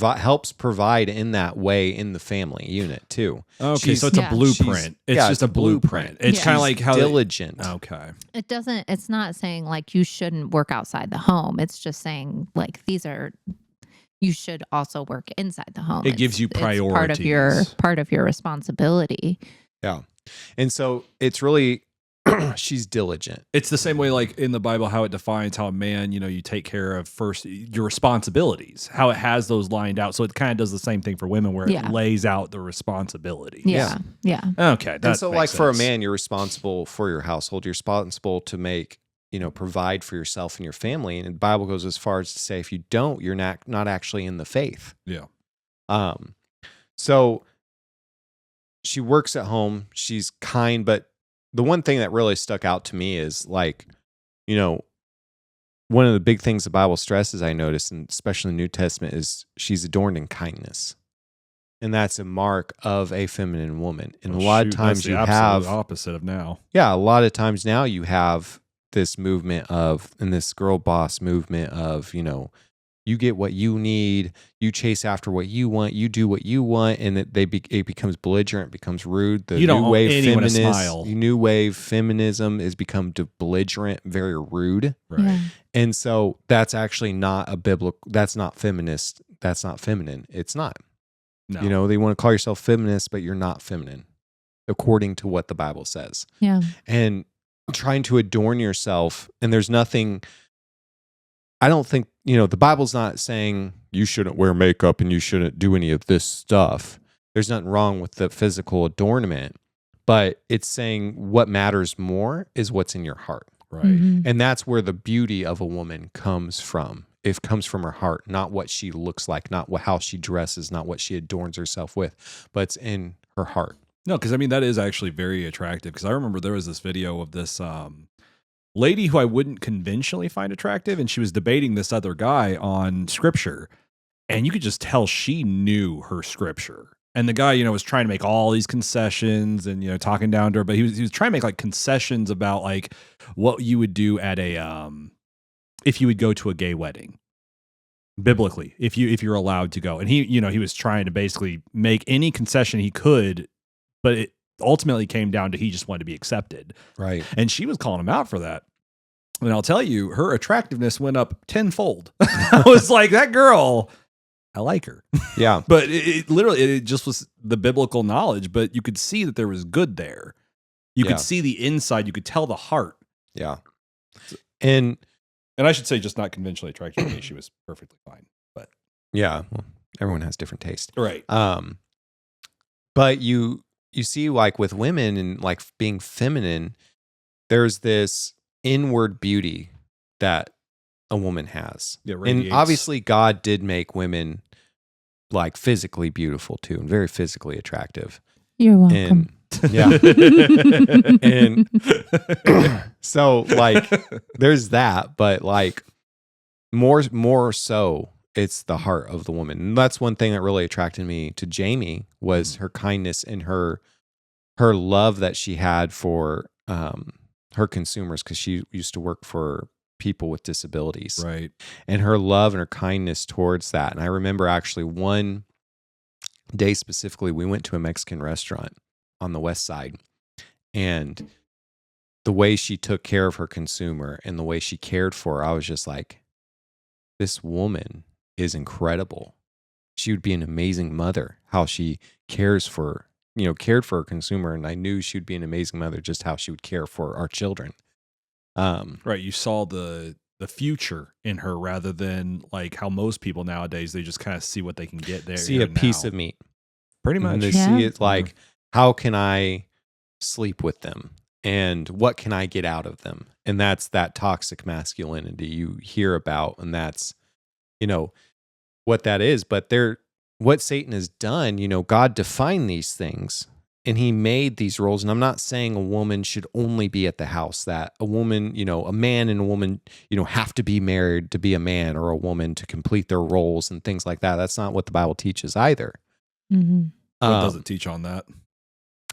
helps provide in that way in the family unit too. Okay, so it's Yeah. a blueprint. It's yeah, just a blueprint. It's Yeah. kind of like how diligent. Okay. It doesn't, it's not saying like you shouldn't work outside the home. It's just saying like you should also work inside the home. It gives you It's part of priorities. part of your responsibility. Yeah. And so it's really she's diligent. It's the same way, like in the Bible, how it defines how a man, you take care of first your responsibilities, how it has those lined out. So it kind of does the same thing for women where Yeah. it lays out the responsibility. Yeah. Yeah. Okay. And so like for a sense. man, you're responsible for your household. You're responsible to make, provide for yourself and your family. And the Bible goes as far as to say, if you don't, you're not actually in the faith. Yeah. So she works at home. She's kind, but the one thing that really stuck out to me is like, one of the big things the Bible stresses, I noticed, and especially in the New Testament, is she's adorned in kindness. And that's a mark of a feminine woman. And a lot of times you have opposite of now. Yeah, a lot of times now you have this movement and this girl boss movement of, you get what you need, you chase after what you want, you do what you want, and it becomes belligerent, becomes rude. The You don't new owe wave anyone a smile. new wave feminism has become belligerent, very rude. Right. Yeah. And so that's actually not that's not feminist, that's not feminine. It's not. No. They want to call yourself feminist, but you're not feminine, according to what the Bible says. Yeah. And trying to adorn yourself, and there's nothing, I don't think, the Bible's not saying you shouldn't wear makeup and you shouldn't do any of this stuff. There's nothing wrong with the physical adornment, but it's saying what matters more is what's in your heart. Right. Mhm. And that's where the beauty of a woman comes from. It comes from her heart, not what she looks like, not how she dresses, not what she adorns herself with, but it's in her heart. No, because that is actually very attractive. Because I remember there was this video of this lady who I wouldn't conventionally find attractive, and she was debating this other guy on scripture, and you could just tell she knew her scripture. And the guy, was trying to make all these concessions and talking down to her, but he was trying to make like concessions about like what you would do at a if you would go to a gay wedding. Biblically, if you're allowed to go. And he was trying to basically make any concession he could, but it ultimately came down to he just wanted to be accepted. Right. And she was calling him out for that. And I'll tell you, her attractiveness went up tenfold. I was like, that girl, I like her. Yeah. But it literally, it just was the biblical knowledge, but you could see that there was good there. You Yeah. could see the inside. You could tell the heart. Yeah. And I should say, just not conventionally attracted to me. She was perfectly fine. But yeah, well, everyone has different taste. right. But you see, like with women and like being feminine, there's this inward beauty that a woman has. Yeah, And radiates. obviously God did make women like physically beautiful too, and very physically attractive. You're welcome. And yeah. And so like there's that, but like more so it's the heart of the woman. And that's one thing that really attracted me to Jaimie was her kindness and her love that she had for her consumers, because she used to work for people with disabilities. Right. And her love and her kindness towards that. And I remember actually one day specifically, we went to a Mexican restaurant on the West Side, and the way she took care of her consumer and the way she cared for her, I was just like, this woman is incredible. She would be an amazing mother, how she cared for her consumer. And I knew she would be an amazing mother, just how she would care for our children. Right. You saw the future in her rather than like how most people nowadays, they just kind of see what they can get there. See a piece of meat. Pretty And much. they see it like, how can I sleep with them? And what can I get out of them? And that's that toxic masculinity you hear about. And that's, what that is. But what Satan has done, God defined these things and he made these roles. And I'm not saying a woman should only be at the house, that a woman, a man and a woman, have to be married to be a man, or a woman to complete their roles and things like that. That's not what the Bible teaches either. Mm-hmm. What does it teach on that?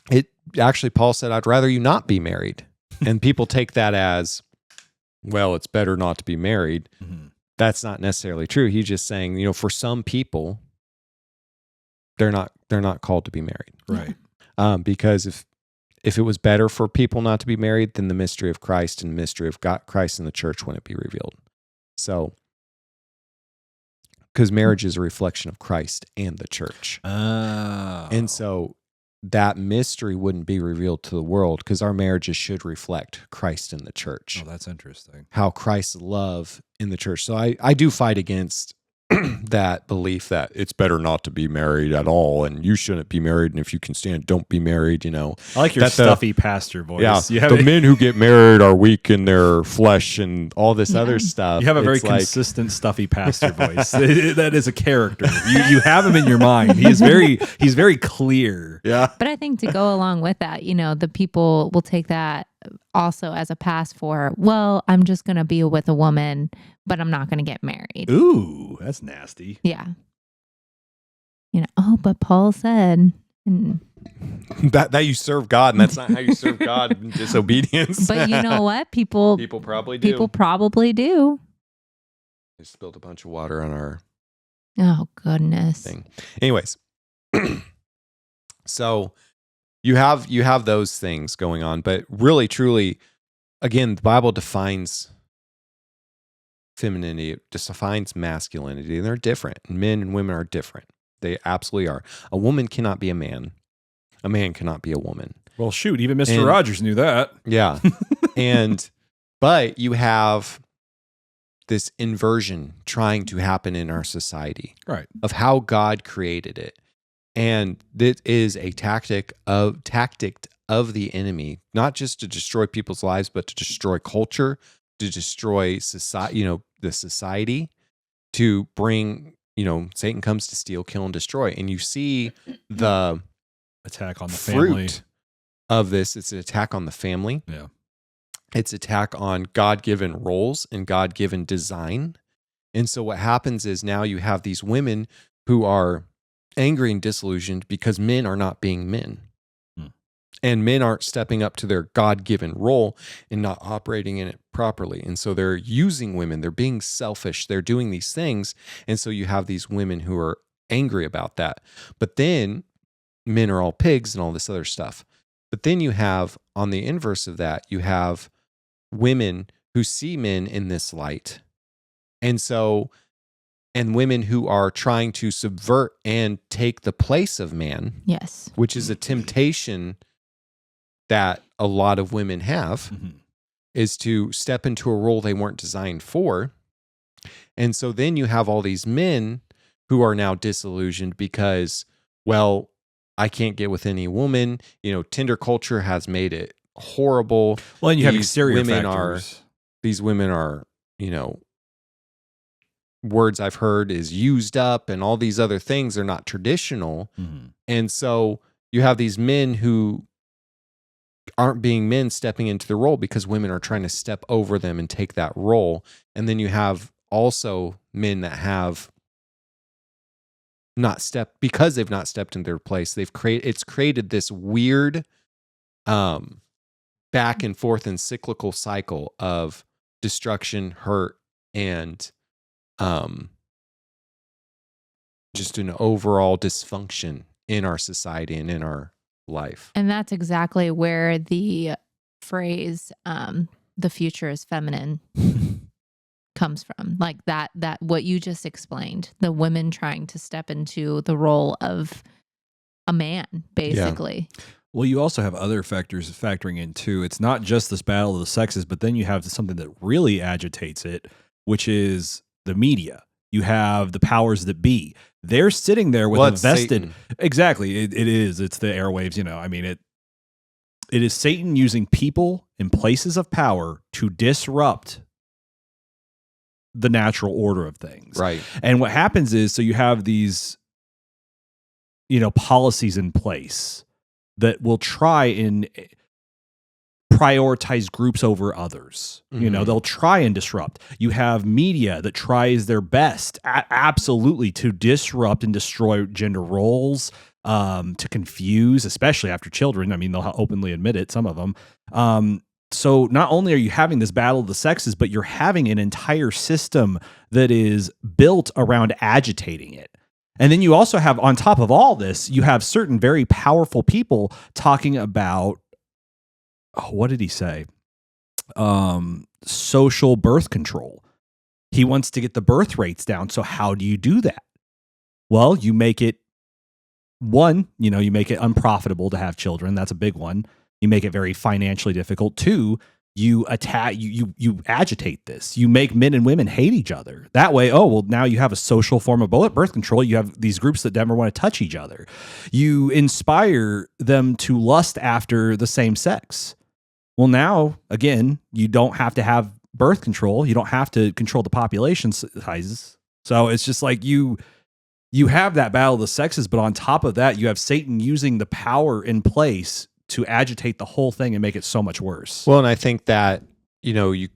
It actually, Paul said, I'd rather you not be married. And people take that as, well, it's better not to be married. Mm-hmm. That's not necessarily true. He's just saying, for some people, they're not called to be married. Right. Because if it was better for people not to be married, then the mystery of Christ and the mystery of God, Christ in the church wouldn't be revealed. So, because marriage is a reflection of Christ and the church. Oh. And so that mystery wouldn't be revealed to the world, because our marriages should reflect Christ in the church. Oh, that's interesting. How Christ's love in the church. So I do fight against that belief that it's better not to be married at all, and you shouldn't be married, and if you can stand, don't be married. I like your That the- stuffy pastor voice. Yeah, You have the men who get married are weak in their flesh and all this other stuff. You have a very It's like- consistent stuffy pastor voice. That is a character. You have him in your mind. He's very clear. Yeah. But I think to go along with that, the people will take that also as a pass for, well, I'm just going to be with a woman, but I'm not going to get married. Ooh, that's nasty. Yeah. But Paul said, and, that you serve God, and that's not how you serve God in disobedience. but you know what? People probably do. probably do. I spilled a bunch of water on our Oh, goodness. thing. Anyways, so you have those things going on, but really, truly, again, the Bible defines femininity, it defines masculinity, and they're different. Men and women are different. They absolutely are. A woman cannot be a man. A man cannot be a woman. Well, shoot, even Mr. And- Rogers knew that. Yeah. But you have this inversion trying to happen in our society. Right. Of how God created it. And it is a tactic of the enemy, not just to destroy people's lives, but to destroy culture, to destroy society, the society, to bring, Satan comes to steal, kill, and destroy. And you see the Attack on the family. fruit of this. It's an attack on the family. Yeah. It's attack on God-given roles and God-given design. And so what happens is now you have these women who are angry and disillusioned because men are not being men. And men aren't stepping up to their God-given role and not operating in it properly. And so they're using women. They're being selfish. They're doing these things. And so you have these women who are angry about that. But then men are all pigs and all this other stuff. But then you have, on the inverse of that, you have women who see men in this light. And women who are trying to subvert and take the place of man, Yes. which is a temptation that a lot of women have, Mhm. is to step into a role they weren't designed for. And so then you have all these men who are now disillusioned because, well, I can't get with any woman. Tinder culture has made it horrible. Well, and you have These exterior women factors. These women are, words I've heard is used up and all these other things are not traditional. Mhm. And so you have these men who aren't being men stepping into the role because women are trying to step over them and take that role. And then you have also men that have because they've not stepped into their place. It's created this weird back and forth and cyclical cycle of destruction, hurt, and just an overall dysfunction in our society and in our life. And that's exactly where the phrase the future is feminine comes from. Like that what you just explained, the women trying to step into the role of a man, basically. Well, you also have other factors factoring in too. It's not just this battle of the sexes, but then you have something that really agitates it, which is the media. You have the powers that be. They're sitting there with a vested. Satan. Exactly, it is. It's the airwaves. I mean, it is Satan using people in places of power to disrupt the natural order of things. Right. And what happens is, so you have these, policies in place that will try and prioritize groups over others. Mhm. They'll try and disrupt. You have media that tries their best, absolutely, to disrupt and destroy gender roles, to confuse, especially after children. I mean, they'll openly admit it, some of them. So not only are you having this battle of the sexes, but you're having an entire system that is built around agitating it. And then you also have, on top of all this, you have certain very powerful people talking about, what did he say? Social birth control. He wants to get the birth rates down. So how do you do that? Well, you make it, you make it unprofitable to have children. That's a big one. You make it very financially difficult. 2, you attack, you agitate this. You make men and women hate each other. That way, now you have a social form of birth control. You have these groups that never want to touch each other. You inspire them to lust after the same sex. Well, now, again, you don't have to have birth control. You don't have to control the population sizes. So it's just like you have that battle of the sexes, but on top of that, you have Satan using the power in place to agitate the whole thing and make it so much worse. Well, and I think that, you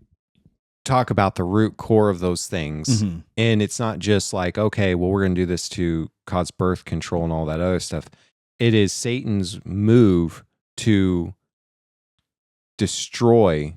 talk about the root core of those things, Mhm. and it's not just like, okay, well, we're going to do this to cause birth control and all that other stuff. It is Satan's move to destroy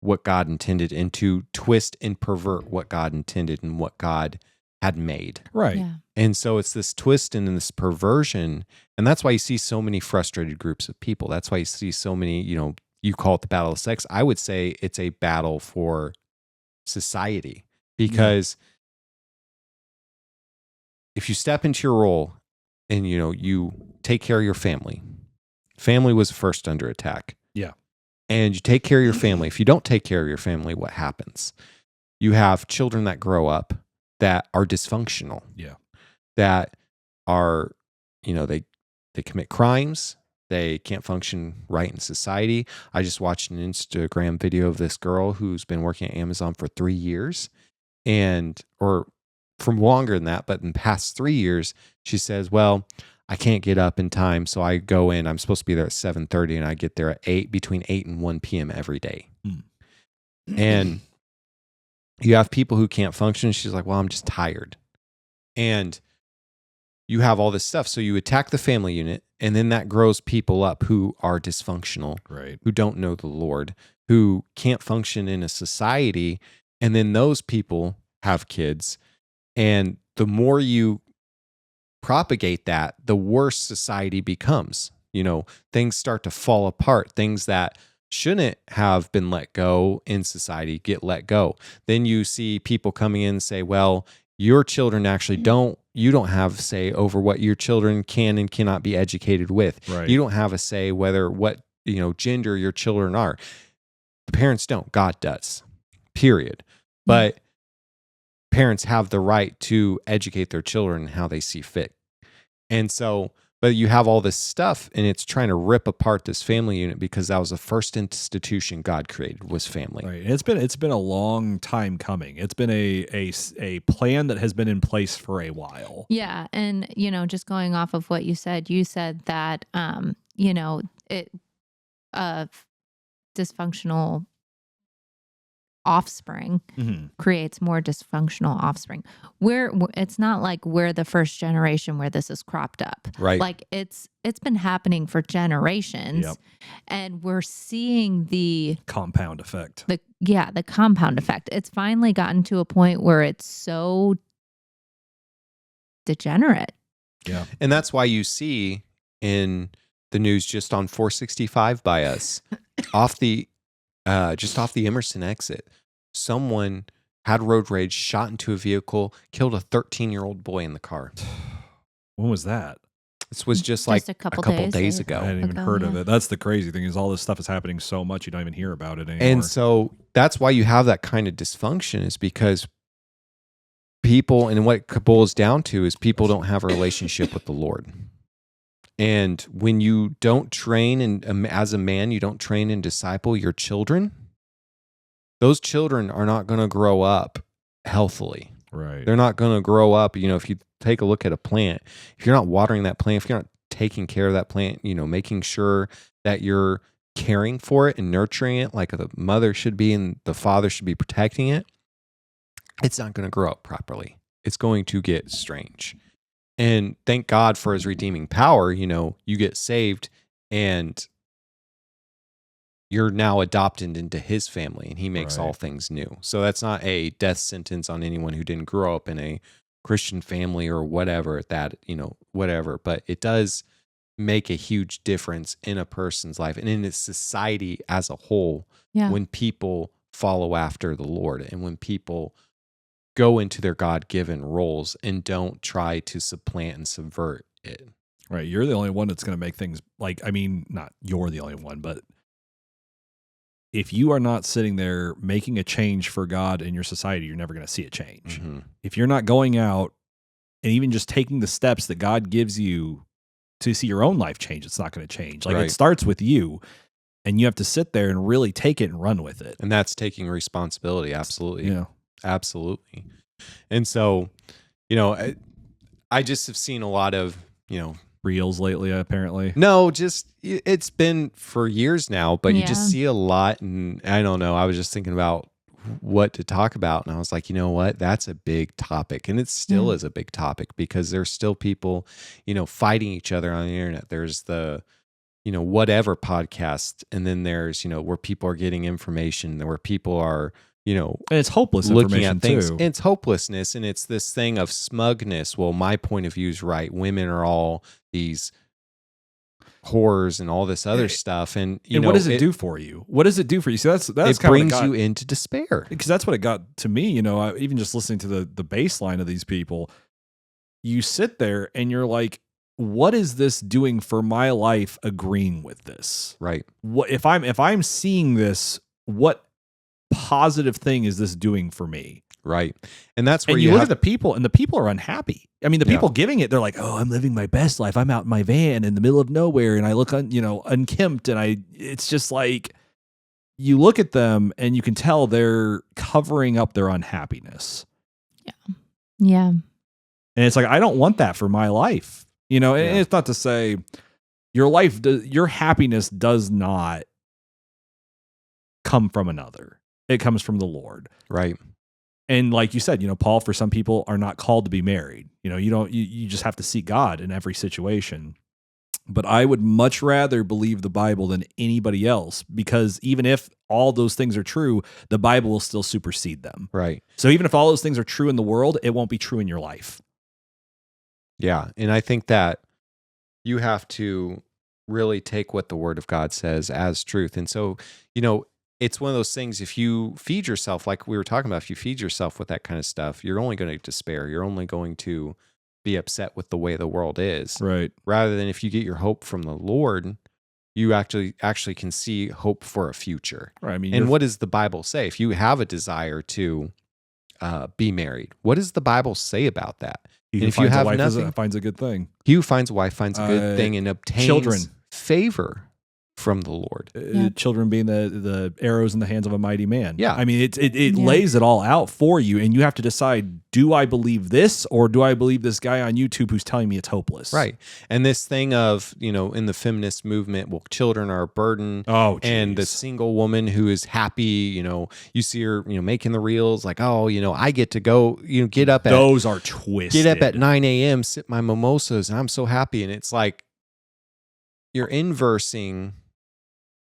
what God intended and to twist and pervert what God intended and what God had made. Right. Yeah. And so it's this twist and this perversion. And that's why you see so many frustrated groups of people. That's why you see so many, you call it the battle of sex. I would say it's a battle for society, because if you step into your role and, you take care of your family, family was first under attack. Yeah. And you take care of your family. If you don't take care of your family, what happens? You have children that grow up that are dysfunctional. Yeah. That are, they commit crimes. They can't function right in society. I just watched an Instagram video of this girl who's been working at Amazon for 3 years, or from longer than that, but in the past 3 years, she says, well, I can't get up in time, so I go in. I'm supposed to be there at 7:30, and I get there at between 8 and 1 p.m. every day. And you have people who can't function. She's like, well, I'm just tired. And you have all this stuff. So you attack the family unit, and then that grows people up who are dysfunctional, Right. who don't know the Lord, who can't function in a society. And then those people have kids. And the more you propagate that, the worse society becomes. Things start to fall apart. Things that shouldn't have been let go in society get let go. Then you see people coming in and say, well, your children actually you don't have say over what your children can and cannot be educated with. Right. You don't have a say whether what, gender your children are. The parents don't. God does. Period. But parents have the right to educate their children how they see fit. And so, but you have all this stuff, and it's trying to rip apart this family unit, because that was the first institution God created, was family. Right. And it's been a long time coming. It's been a plan that has been in place for a while. Yeah. And, just going off of what you said that, dysfunctional offspring creates more dysfunctional offspring. It's not like we're the first generation where this is cropped up. Right. Like it's been happening for generations. Yep. And we're seeing the Compound effect. the compound effect. It's finally gotten to a point where it's so degenerate. Yeah. And that's why you see in the news just on 465 by us, just off the Emerson exit. Someone had road rage, shot into a vehicle, killed a 13-year-old boy in the car. When was that? This was just Just like a couple days days ago. I hadn't even ago, heard of yeah. it. That's the crazy thing is all this stuff is happening so much you don't even hear about it anymore. And so that's why you have that kind of dysfunction, is because people, and what it boils down to is people don't have a relationship with the Lord. And when you don't train, and as a man, you don't train and disciple your children, those children are not going to grow up healthily. right. They're not going to grow up. If you take a look at a plant, if you're not watering that plant, if you're not taking care of that plant, making sure that you're caring for it and nurturing it like the mother should be and the father should be protecting it, it's not going to grow up properly. It's going to get strange. And thank God for his redeeming power. You get saved and you're now adopted into his family, and he makes all things new. So that's not a death sentence on anyone who didn't grow up in a Christian family or whatever whatever. But it does make a huge difference in a person's life and in a society as a whole when people follow after the Lord and when people go into their God-given roles and don't try to supplant and subvert it. Right. You're the only one that's going to make things not you're the only one, but if you are not sitting there making a change for God in your society, you're never going to see it change. Mm-hmm. If you're not going out and even just taking the steps that God gives you to see your own life change, it's not going to change. It starts with you, and you have to sit there and really take it and run with it. And that's taking responsibility. Absolutely. Yeah. Absolutely. And so, I just have seen a lot of, Reels lately, apparently. no, just it's been for years now, but you Yeah. just see a lot. And I don't know. I was just thinking about what to talk about. And I was like, you know what? That's a big topic. And it still is a big topic because there's still people, fighting each other on the internet. There's the, whatever podcast. And then there's, where people are getting information, where people are, And it's hopeless looking information at things. too. And it's hopelessness. And it's this thing of smugness. Well, my point of view is right. Women are all these whores and all this other stuff. And, what does it do for you? What does it do for you? So that's it kind brings of you into despair. because that's what it got to me. Even just listening to the baseline of these people, you sit there and you're like, what is this doing for my life? Agreeing with this, Right. what if I'm seeing this? What positive thing is this doing for me? Right. And that's where And you look at the people, and the people are unhappy. I mean, the people giving it, they're like, "Oh, I'm living my best life. I'm out in my van in the middle of nowhere, and I look, unkempt, and it's just like." You look at them and you can tell they're covering up their unhappiness. Yeah. And it's like, I don't want that for my life. And it's not to say your happiness does not come from another. It comes from the Lord. Right. And like you said, Paul, for some people are not called to be married. You just have to seek God in every situation. But I would much rather believe the Bible than anybody else, because even if all those things are true, the Bible will still supersede them. Right. So even if all those things are true in the world, it won't be true in your life. Yeah. And I think that you have to really take what the Word of God says as truth. And so, it's one of those things, if you feed yourself, like we were talking about, if you feed yourself with that kind of stuff, you're only going to despair. You're only going to be upset with the way the world is. Right. Rather than if you get your hope from the Lord, you actually can see hope for a future. Right. I mean, And what does the Bible say? If you have a desire to be married, what does the Bible say about that? he and who if you finds a have wife nothing, finds a good thing. he who finds a wife finds a good thing and obtains children. favor from the Lord. Children being the arrows in the hands of a mighty man. Yeah. I mean, it lays it all out for you, and you have to decide, do I believe this, or do I believe this guy on YouTube who's telling me it's hopeless? Right. And this thing of, in the feminist movement, well, children are a burden. Oh, and the single woman who is happy, you see her, making the reels like, oh, I get to go, get up at those are twisted. Get up at 9 a.m., sip my mimosas, and I'm so happy. And it's like you're inversing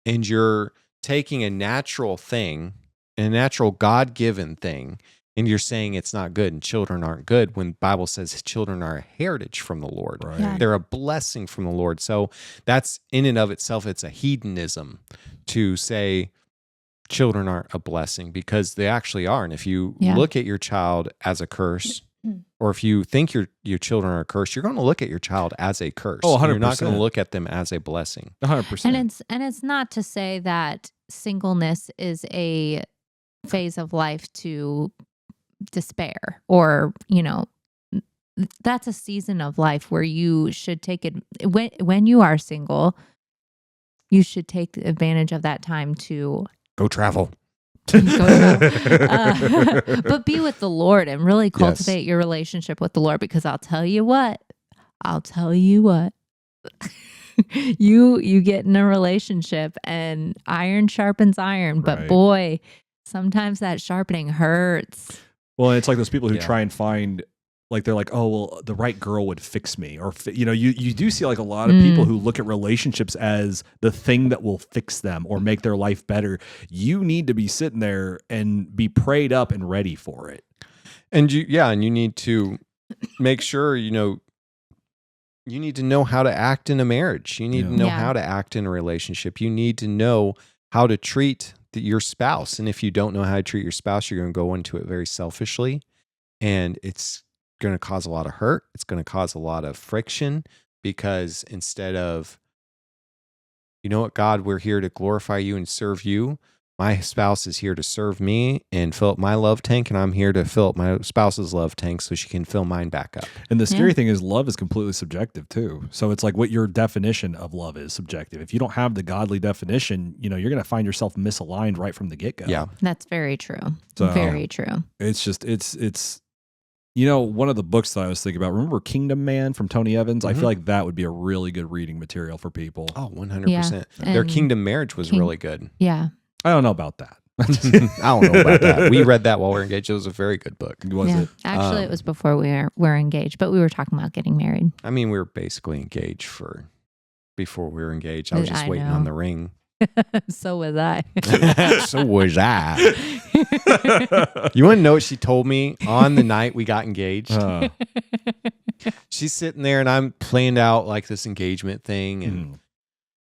and you're taking a natural thing, a natural God-given thing, and you're saying it's not good and children aren't good when the Bible says children are a heritage from the Lord. Right. Yeah. They're a blessing from the Lord. So that's in and of itself, it's a hedonism to say children aren't a blessing, because they actually are. And if you Yeah. look at your child as a curse, or if you think your children are a curse, you're going to look at your child as a curse. Oh, You're not going 100%. to look at them as a blessing. 100%. And it's not to say that singleness is a phase of life to despair, or that's a season of life where you should take it when you are single. You should take advantage of that time to Go travel. go but be with the Lord and really cultivate your relationship with the Lord, because I'll tell you what, you get in a relationship and iron sharpens iron, but Right. boy, sometimes that sharpening hurts. Well, it's like those people who Yeah. try and find, like, they're like, oh, well, the right girl would fix me. Or, you do see like a lot of people who look at relationships as the thing that will fix them or make their life better. You need to be sitting there and be prayed up and ready for it. And you need to make sure, you need to know how to act in a marriage. You need to know Yeah. how to act in a relationship. You need to know how to treat your spouse. And if you don't know how to treat your spouse, you're going to go into it very selfishly, and it's going to cause a lot of hurt. It's going to cause a lot of friction, because instead of, you know what, God, we're here to glorify you and serve you. My spouse is here to serve me and fill up my love tank, and I'm here to fill up my spouse's love tank so she can fill mine back up. And the scary thing is love is completely subjective too. So it's like what your definition of love is subjective. If you don't have the godly definition, you're going to find yourself misaligned right from the get-go. Yeah. That's very true. So- Very true. It's just, it's one of the books that I was thinking about, remember Kingdom Man from Tony Evans? I feel like that would be a really good reading material for people. Oh, 100%. Yeah. Their And Kingdom Marriage was really good. Yeah. I don't know about that. I don't know about that. We read that while we were engaged. It was a very good book. Was Yeah. it? Actually, it was before we were engaged, but we were talking about getting married. I mean, we were basically engaged before we were engaged. I was just I waiting know. on the ring. So was I. So was I. You want to know what she told me on the night we got engaged? She's sitting there and I'm planned out like this engagement thing. And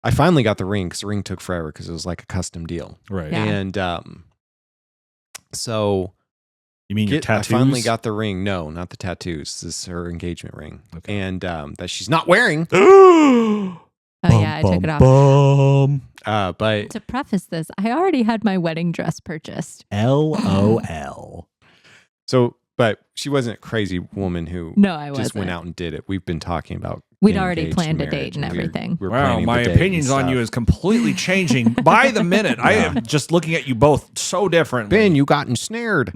I finally got the ring, because the ring took forever because it was like a custom deal. Right. Yeah. And so You mean your I tattoos? finally got the ring. No, not the tattoos. This is her engagement ring. Okay. And that she's not wearing. Oh, yeah, I took it off. But To preface this, I already had my wedding dress purchased. LOL. so, but she wasn't a crazy woman who No, I wasn't. just went out and did it. We've been talking about We'd getting already engaged planned a and date and marriage, everything. we're Wow, planning my the date and opinions on you stuff. is completely changing by the minute. I Yeah. am just looking at you both so differently. Ben, you got ensnared.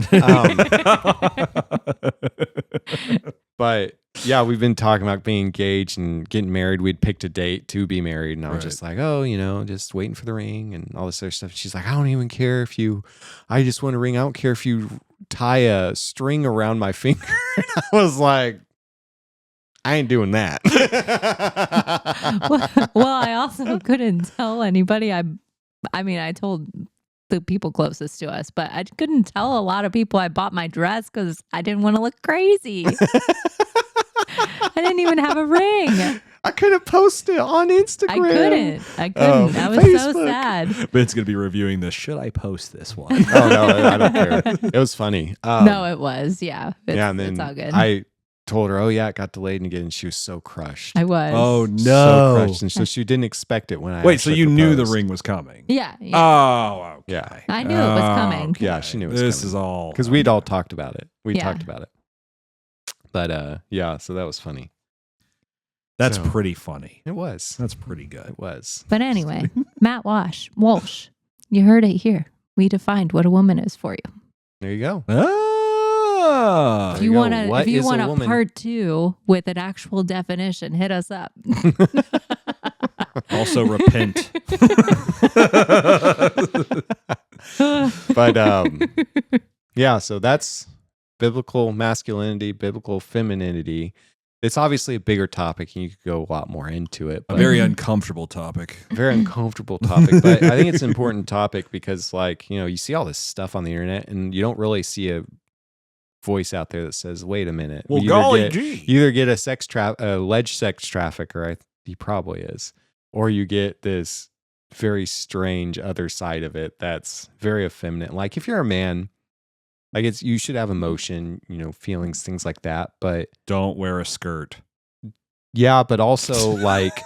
But yeah, we've been talking about being engaged and getting married. We'd picked a date to be married, and I was Right. just like, oh, just waiting for the ring and all this other stuff. She's like, I don't even care I just want a ring. I don't care if you tie a string around my finger. And I was like, I ain't doing that. well, I also couldn't tell anybody. I mean, I told the people closest to us, but I couldn't tell a lot of people I bought my dress because I didn't want to look crazy. I didn't even have a ring. I couldn't post it on Instagram. I couldn't. I was so Facebook. sad. Ben's going to be reviewing this. Should I post this one? Oh no, I don't care. It was funny. No, it was. Yeah. And then it's all good. I told her, oh yeah, it got delayed again, and she was so crushed. I was. Oh, So no. crushed, and so she didn't expect it when I Wait, so actually you knew the proposed. ring was coming? Yeah. Oh, okay. Yeah. I knew it was coming. Okay. Yeah, she knew it was This coming. is all. Because we'd all talked about it. We Yeah. talked about it. But yeah, so that was funny. That's So- pretty funny. It was. That's pretty good. It was. But anyway, Matt Walsh, you heard it here. We defined what a woman is for you. There you go. Ah. If There you you go. want to, What if you is a want a woman? part 2 with an actual definition, hit us up. Also repent. But yeah, so that's biblical masculinity, biblical femininity. It's obviously a bigger topic, and you could go a lot more into it. A But very uncomfortable topic. very uncomfortable topic, but I think it's an important topic because, like, you see all this stuff on the internet, and you don't really see a voice out there that says, "Wait a minute, Well, you golly gee. you either get a alleged sex trafficker, he probably is, or you get this very strange other side of it that's very effeminate. Like if you're a man, like you should have emotion, feelings, things like that. But Don't wear a skirt. yeah, but also like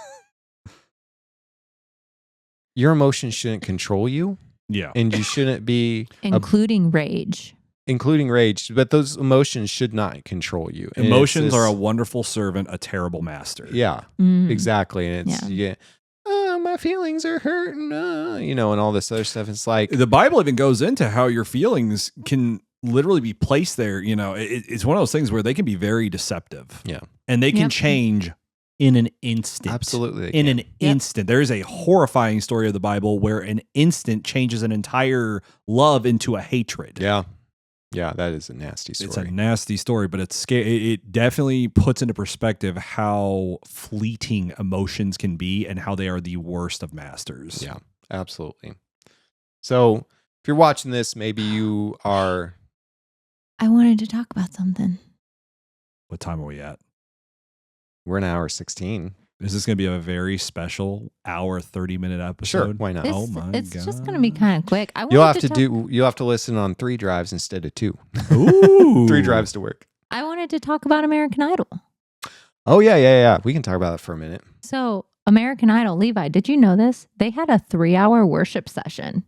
your emotions shouldn't control you, Yeah. and you shouldn't be including rage. including rage. But those emotions should not control you. And Emotions are a wonderful servant, a terrible master. yeah, Mm. exactly. And it's you get, oh, my feelings are hurting, and all this other stuff. It's like The Bible even goes into how your feelings can literally be placed there. It's one of those things where they can be very deceptive. Yeah. And they can Yep. change In an instant. absolutely in can. an instant. There is a horrifying story of the Bible where an instant changes an entire love into a hatred. Yeah. Yeah, that is a nasty It's a story. nasty story, but it's scary. It definitely puts into perspective how fleeting emotions can be and how they are the worst of masters. Yeah, absolutely. So if you're watching this, maybe you are. I wanted to talk about something. What time are we at? We're in hour 16. Is this going to be a very special hour, 30-minute episode? Sure, why not? Oh my It's God. just going to be kind of quick. You'll have you'll have to listen on 3 drives instead of 2. Ooh. 3 drives to work. I wanted to talk about American Idol. Oh yeah. We can talk about it for a minute. So, American Idol, Levi, did you know this? They had a 3-hour worship session.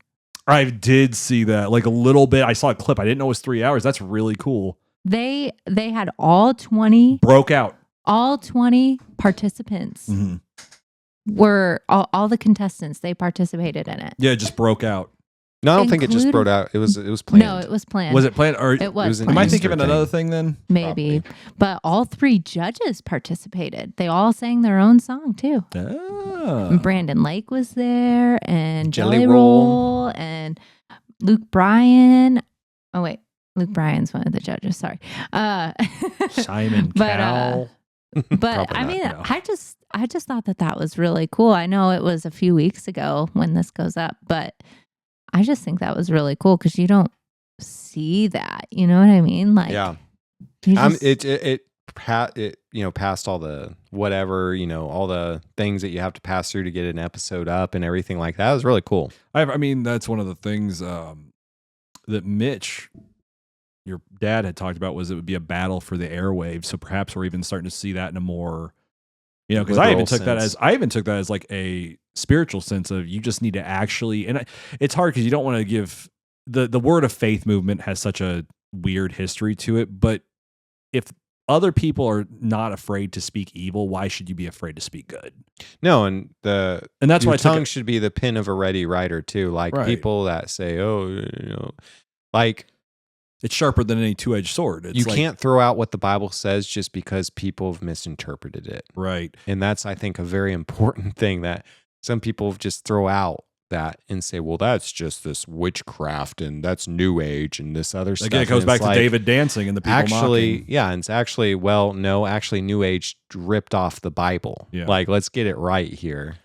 I did see that, like a little bit. I saw a clip. I didn't know it was 3 hours. That's really cool. They had all 20 Broke out. participants were all the contestants. They participated in it. Yeah, it just broke out. No, I don't think it just Including- brought out. It was planned. No, it was planned. Was it planned? Or It was. was an am I planned. thinking of Easter another thing. thing then? Maybe. Probably. But all 3 judges participated. They all sang their own song too. Ah. And Brandon Lake was there, and Jelly Jelly Roll. Roll, and Luke Bryan. Oh wait, Luke Bryan's one of the judges. Sorry. Simon But, Cowell. But Probably I not, mean, no. I just thought that was really cool. I know it was a few weeks ago when this goes up, but I just think that was really cool because you don't see that. You know what I mean? Like, Yeah. you just- It passed all the whatever, all the things that you have to pass through to get an episode up and everything like that. It was really cool. I mean, that's one of the things that Mitch, your dad, had talked about, was it would be a battle for the airwaves. So perhaps we're even starting to see that in a more, because I even Literal took that as like a spiritual sense of you just need to actually, and it's hard because you don't want to give the word of faith movement has such a weird history to it. But if other people are not afraid to speak evil, why should you be afraid to speak good? No, and that's why your I took tongue it- should be the pen of a ready writer too. Like Right. people that say, "Oh, like It's sharper than any two-edged sword. It's you like- can't throw out what the Bible says just because people have misinterpreted it." Right. And that's, I think, a very important thing that some people just throw out that and say, "Well, that's just this witchcraft and that's New Age and this other stuff." Again, it goes And back it's to like, David dancing and the people actually, mocking. yeah, and it's actually, actually New Age ripped off the Bible. Yeah. Like, let's get it right here.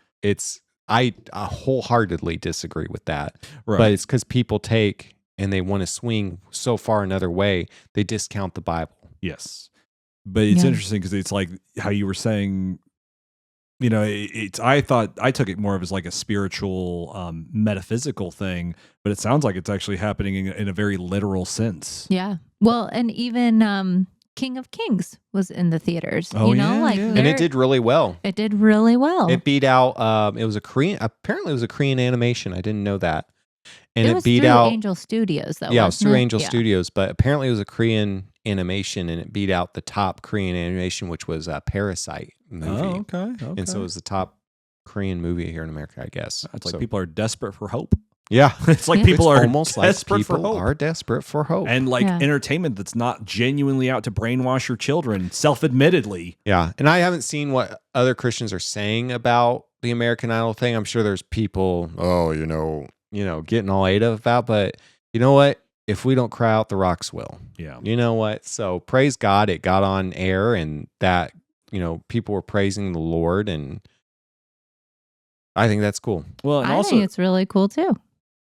I wholeheartedly disagree with that. Right. But it's because people take and they want to swing so far another way, they discount the Bible. Yes. But it's Yeah. interesting because it's like how you were saying, I thought I took it more of as like a spiritual, metaphysical thing, but it sounds like it's actually happening in a very literal sense. yeah. Well, and even King of Kings was in the theaters. Oh, yeah, like yeah. And it did really well. It did really well. It beat out, it was apparently it was a Korean animation. I didn't know that. And it it was beat through out, Angel Studios, though. yeah, it was wasn't through it? Angel Yeah. Studios, but apparently it was a Korean animation and it beat out the top Korean animation, which was a Parasite movie. Oh, okay. And so it was the top Korean movie here in America, I guess. It's like So- people are desperate for hope. yeah. It's like Yeah. people It's are almost like desperate for people hope. are desperate for hope. And like Yeah. entertainment that's not genuinely out to brainwash your children, self-admittedly. yeah. And I haven't seen what other Christians are saying about the American Idol thing. I'm sure there's people, getting all ate up about, but you know what? If we don't cry out, the rocks will. Yeah. You know what? So praise God it got on air and that, people were praising the Lord, and I think that's cool. Well, and I also think it's really cool too.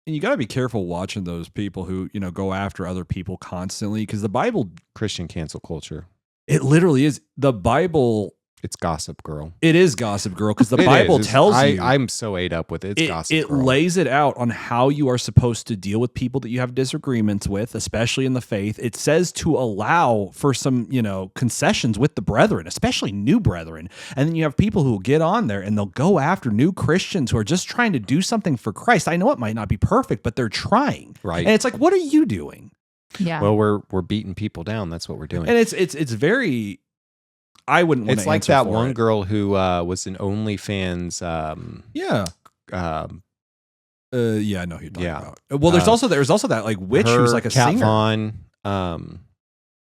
And you got to be careful watching those people who, go after other people constantly, because the Bible, Christian cancel culture. it literally is. The Bible, It's Gossip Girl. it is Gossip Girl, because the It Bible is. tells you. I'm so ate up with it. It's Gossip It Girl. lays it out on how you are supposed to deal with people that you have disagreements with, especially in the faith. It says to allow for some, concessions with the brethren, especially new brethren. And then you have people who will get on there and they'll go after new Christians who are just trying to do something for Christ. I know it might not be perfect, but they're trying. Right. And it's like, what are you doing? Yeah. Well, we're beating people down. That's what we're doing. And it's very. I wouldn't want to. It's like answer that for one it. girl who was an OnlyFans. Yeah. Yeah, I know who you're talking Yeah. about. Well, there's also that like witch her, who's like a Kat singer. Vaughn.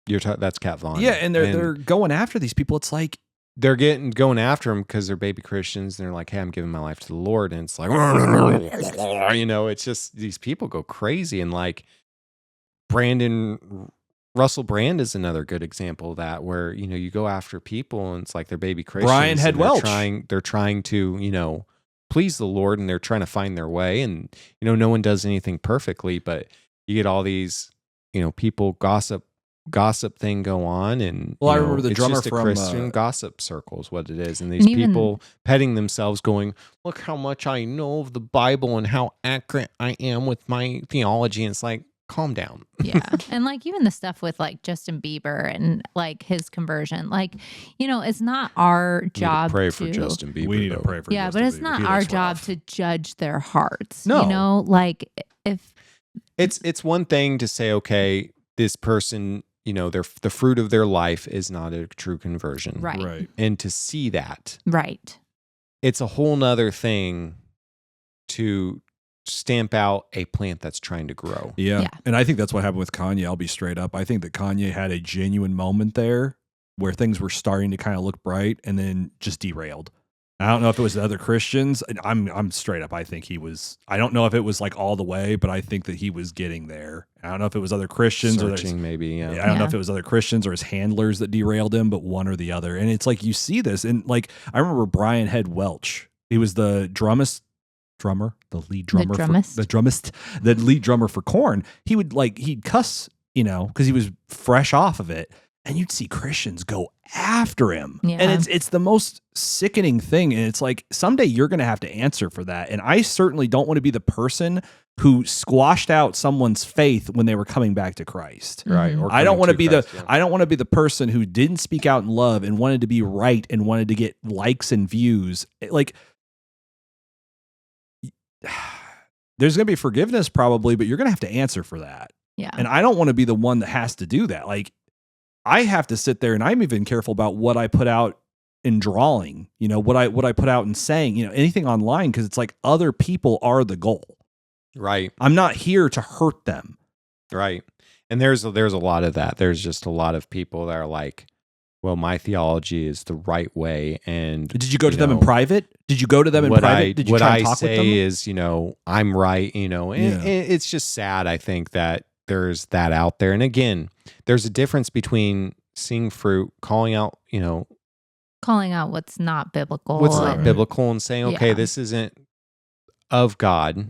That's Kat Vaughn. Yeah, and they're going after these people. It's like they're going after them because they're baby Christians. And they're like, hey, I'm giving my life to the Lord. And it's like, it's just these people go crazy. And like Russell Brand is another good example of that, where, you go after people and it's like they're baby Christians. Brian Head and Welch. They're trying to, please the Lord, and they're trying to find their way. And, no one does anything perfectly, but you get all these, people gossip thing go on. And I remember the it's drummer just a from Christian gossip circles, what it is. And these people petting themselves going, look how much I know of the Bible and how accurate I am with my theology. And it's like, calm down. Yeah. And like even the stuff with like Justin Bieber and like his conversion, like, it's not our job pray to for Justin Bieber. we need to pray for. Yeah, Justin but it's Bieber. not He our looks job rough. to judge their hearts. No. Like if It's one thing to say, okay, this person, the fruit of their life is not a true conversion. right. And to see that, Right. it's a whole nother thing to stamp out a plant that's trying to grow. Yeah. Yeah. And I think that's what happened with Kanye. I'll be straight up. I think that Kanye had a genuine moment there where things were starting to kind of look bright and then just derailed. I don't know if it was the other Christians. I'm straight up. I think he was. I don't know if it was like all the way, but I think that he was getting there. I don't know if it was other Christians Searching, maybe. Yeah. I don't know if it was other Christians or his handlers that derailed him, but one or the other. And it's like you see this, and like I remember Brian Head Welch. He was the lead drummer for Korn. He'd cuss, because he was fresh off of it, and you'd see Christians go after him. Yeah. And it's the most sickening thing. And it's like someday you're going to have to answer for that. And I certainly don't want to be the person who squashed out someone's faith when they were coming back to Christ. Right. Mhm. Or I don't want to be Christ, yeah. I don't want to be the person who didn't speak out in love and wanted to be right and wanted to get likes and views. Like there's going to be forgiveness probably, but you're going to have to answer for that. Yeah. And I don't want to be the one that has to do that. Like I have to sit there, and I'm even careful about what I put out in drawing, what I put out in saying, anything online, because it's like other people are the goal. Right. I'm not here to hurt them. Right. And there's a lot of that. There's just a lot of people that are like, well, my theology is the right way. And Did you go to them in private? Did you go to them in private? Did you what try I and talk with them? say is, I'm right, and it's just sad, I think, that there's that out there. And again, there's a difference between seeing fruit, calling out, Calling out what's not biblical. what's not and- biblical, and saying, okay, Yeah. this isn't of God.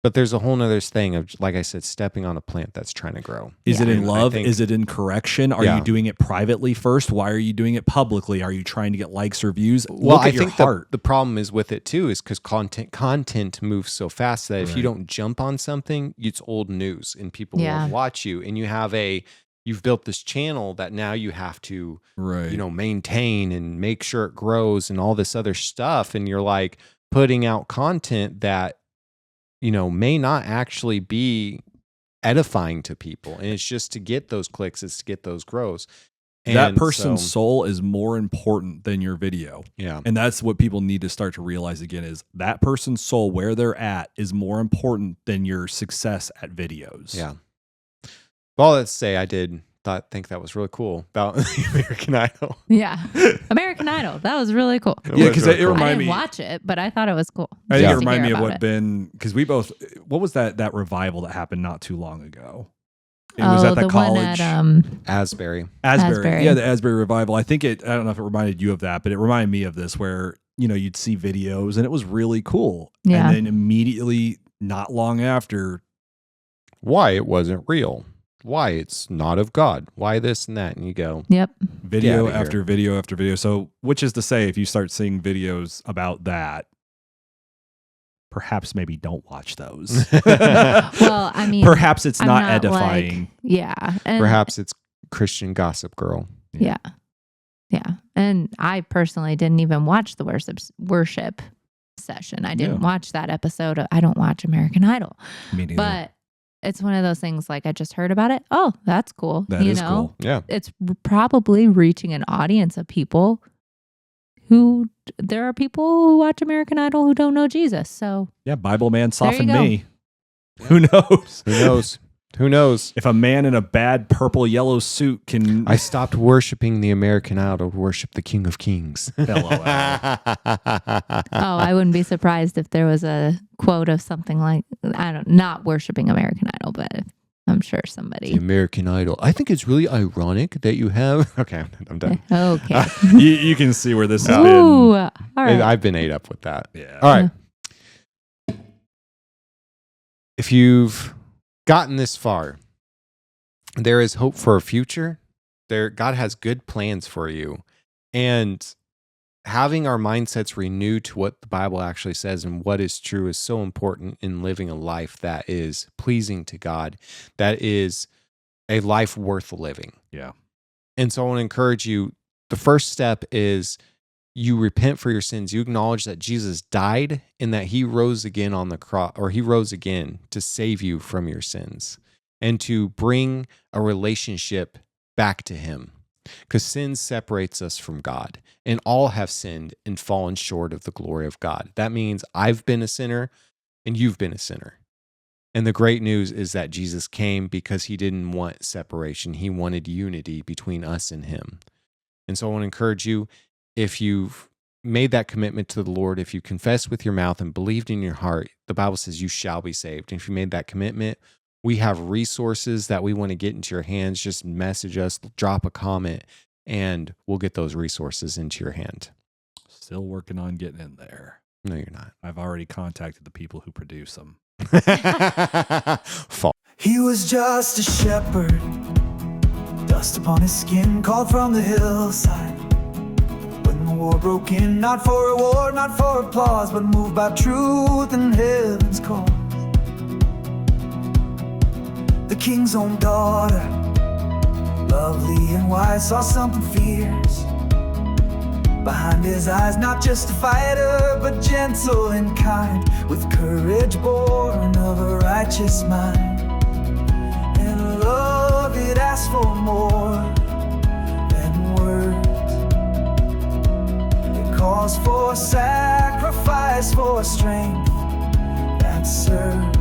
But there's a whole nother thing of, like I said, stepping on a plant that's trying to grow. Is it in And I love? think- Is it in correction? Are Yeah. you doing it privately first? Why are you doing it publicly? Are you trying to get likes or views? Well, Look at I your think heart. the problem is with it too, is because content moves so fast that if you Right. don't jump on something, it's old news and people Yeah. won't watch you. And you've built this channel that now you have to, Right. maintain and make sure it grows and all this other stuff. And you're like putting out content that, may not actually be edifying to people. And it's just to get those clicks, it's to get those grows. that And person's so, soul is more important than your video. yeah. And that's what people need to start to realize again is that person's soul, where they're at, is more important than your success at videos. Yeah. Well, let's say I think that was really cool about the American Idol. Yeah. American Idol. That was really cool. Yeah, because it I reminded didn't me. watch it, but I thought it was cool. I think Yeah. it Just to reminded me hear of about what it. Ben, because we both, what was that revival that happened not too long ago? It was at the college. one at Asbury. Asbury. Yeah, the Asbury revival. I don't know if it reminded you of that, but it reminded me of this where, you'd see videos and it was really cool. Yeah. And then immediately not long after, Why it wasn't real. Why it's not of God. Why this and that. And you go, Yep. video Get outta after video after video. So, which is to say, if you start seeing videos about that, perhaps maybe don't watch those. Well, I mean, perhaps it's I'm not, not edifying. like- yeah. And perhaps it's Christian Gossip Girl. Yeah. Yeah. And I personally didn't even watch the worship session. I didn't watch that episode. I don't watch American Idol. Me neither. But it's one of those things like I just heard about it. Oh, that's cool. That is cool. Yeah. It's probably reaching an audience of people who there are people who watch American Idol who don't know Jesus. So Yeah, Bible man There you softened go. me. Who knows? Who knows? Who knows? If a man in a bad purple yellow suit can I stopped worshiping the American Idol to worship the King of Kings. LOL. I wouldn't be surprised if there was a quote of something like not worshiping American Idol, but I'm sure The somebody. American Idol. I think it's really ironic that you have. Okay, I'm done. Okay. you can see where this has been. Ooh, all right. I've been ate up with that. Yeah. All right. If you've gotten this far, there is hope for a future. God has good plans for you. And having our mindsets renewed to what the Bible actually says and what is true is so important in living a life that is pleasing to God, that is a life worth living. Yeah. And so I want to encourage you, the first step is you repent for your sins. You acknowledge that Jesus died and that he rose again on the cross, or he rose again to save you from your sins and to bring a relationship back to him. Because sin separates us from God, and all have sinned and fallen short of the glory of God. That means I've been a sinner and you've been a sinner. And the great news is that Jesus came because he didn't want separation. He wanted unity between us and him. And so I want to encourage you, if you've made that commitment to the Lord, if you confess with your mouth and believed in your heart, the Bible says you shall be saved. And if you made that commitment, we have resources that we want to get into your hands. Just message us, drop a comment, and we'll get those resources into your hand. Still working on getting in there. No, you're not. I've already contacted the people who produce them. Fall. He was just a shepherd, dust upon his skin, called from the hillside. When the war broke in, not for reward, not for applause, but moved by truth and heaven's cause. The king's own daughter, lovely and wise, saw something fierce behind his eyes. Not just a fighter, but gentle and kind, with courage born of a righteous mind. And love, it asks for more than words. It calls for sacrifice, for strength that serves.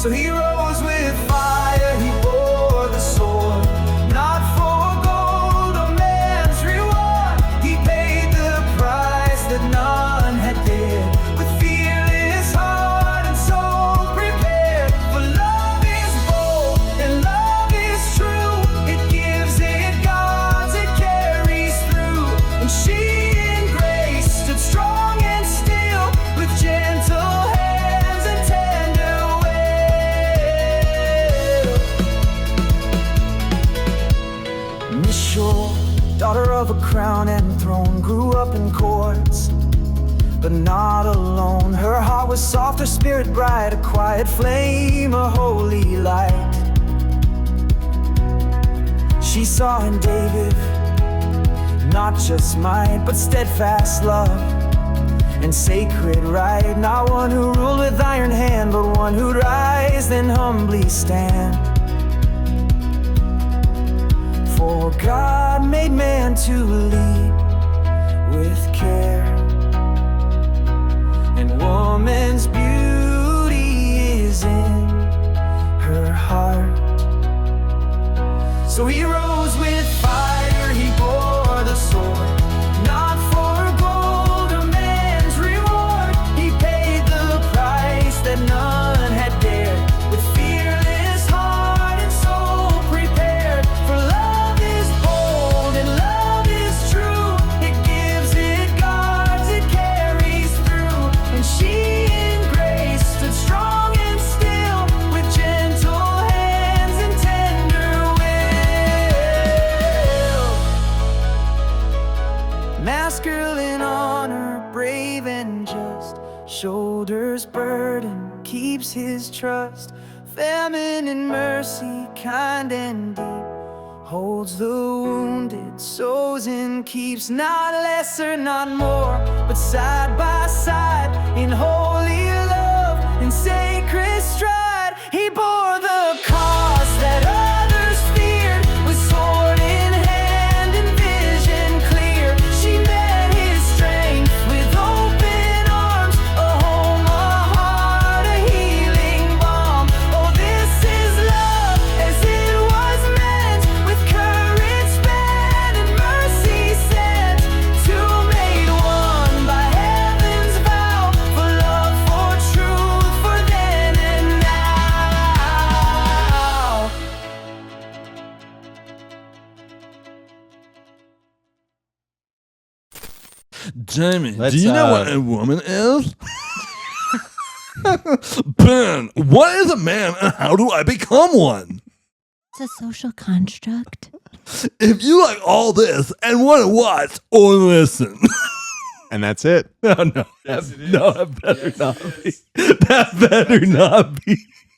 So he rose with fire, he bore the sword, not for gold or man's reward. He paid the price that none had dared, with fearless heart and soul prepared. For love is bold and love is true. It gives, it guards, it carries through. And she in grace stood strong and still, with gentle hands and tender will. Michal, daughter of a crown and throne, grew up in courts, but not alone. Her heart was soft, her spirit bright, a quiet flame, a holy light. She saw in David not just might, but steadfast love and sacred right. Not one who ruled with iron hand, but one who'd rise then humbly stand. For God made man to lead with care, and woman's beauty is in her heart. So he rose with fire, he bore the sword, not for gold or man's reward. He paid the price that none had dared, with fearless heart and soul prepared. For love is bold and love is true. It gives, it guards, and just, shoulders burden, keeps his trust. Feminine mercy, kind and deep, holds the wounded, sows and keeps, not lesser, not more, but side by side in holy love and sacred stride. He bore the cause that others feared, with sword in hand and vision clear. She met his strength with open arms, a home, a heart, a healing balm. Oh, this is love as it was meant, with courage spent and mercy sent, two made one by heaven's vow, for love, for truth, for then and now. Jaimie, Let's, do you know what a woman is? Ben, what is a man and how do I become one? It's a social construct. If you like all this and want to watch or listen. And that's it. No, that better not be. That better not be.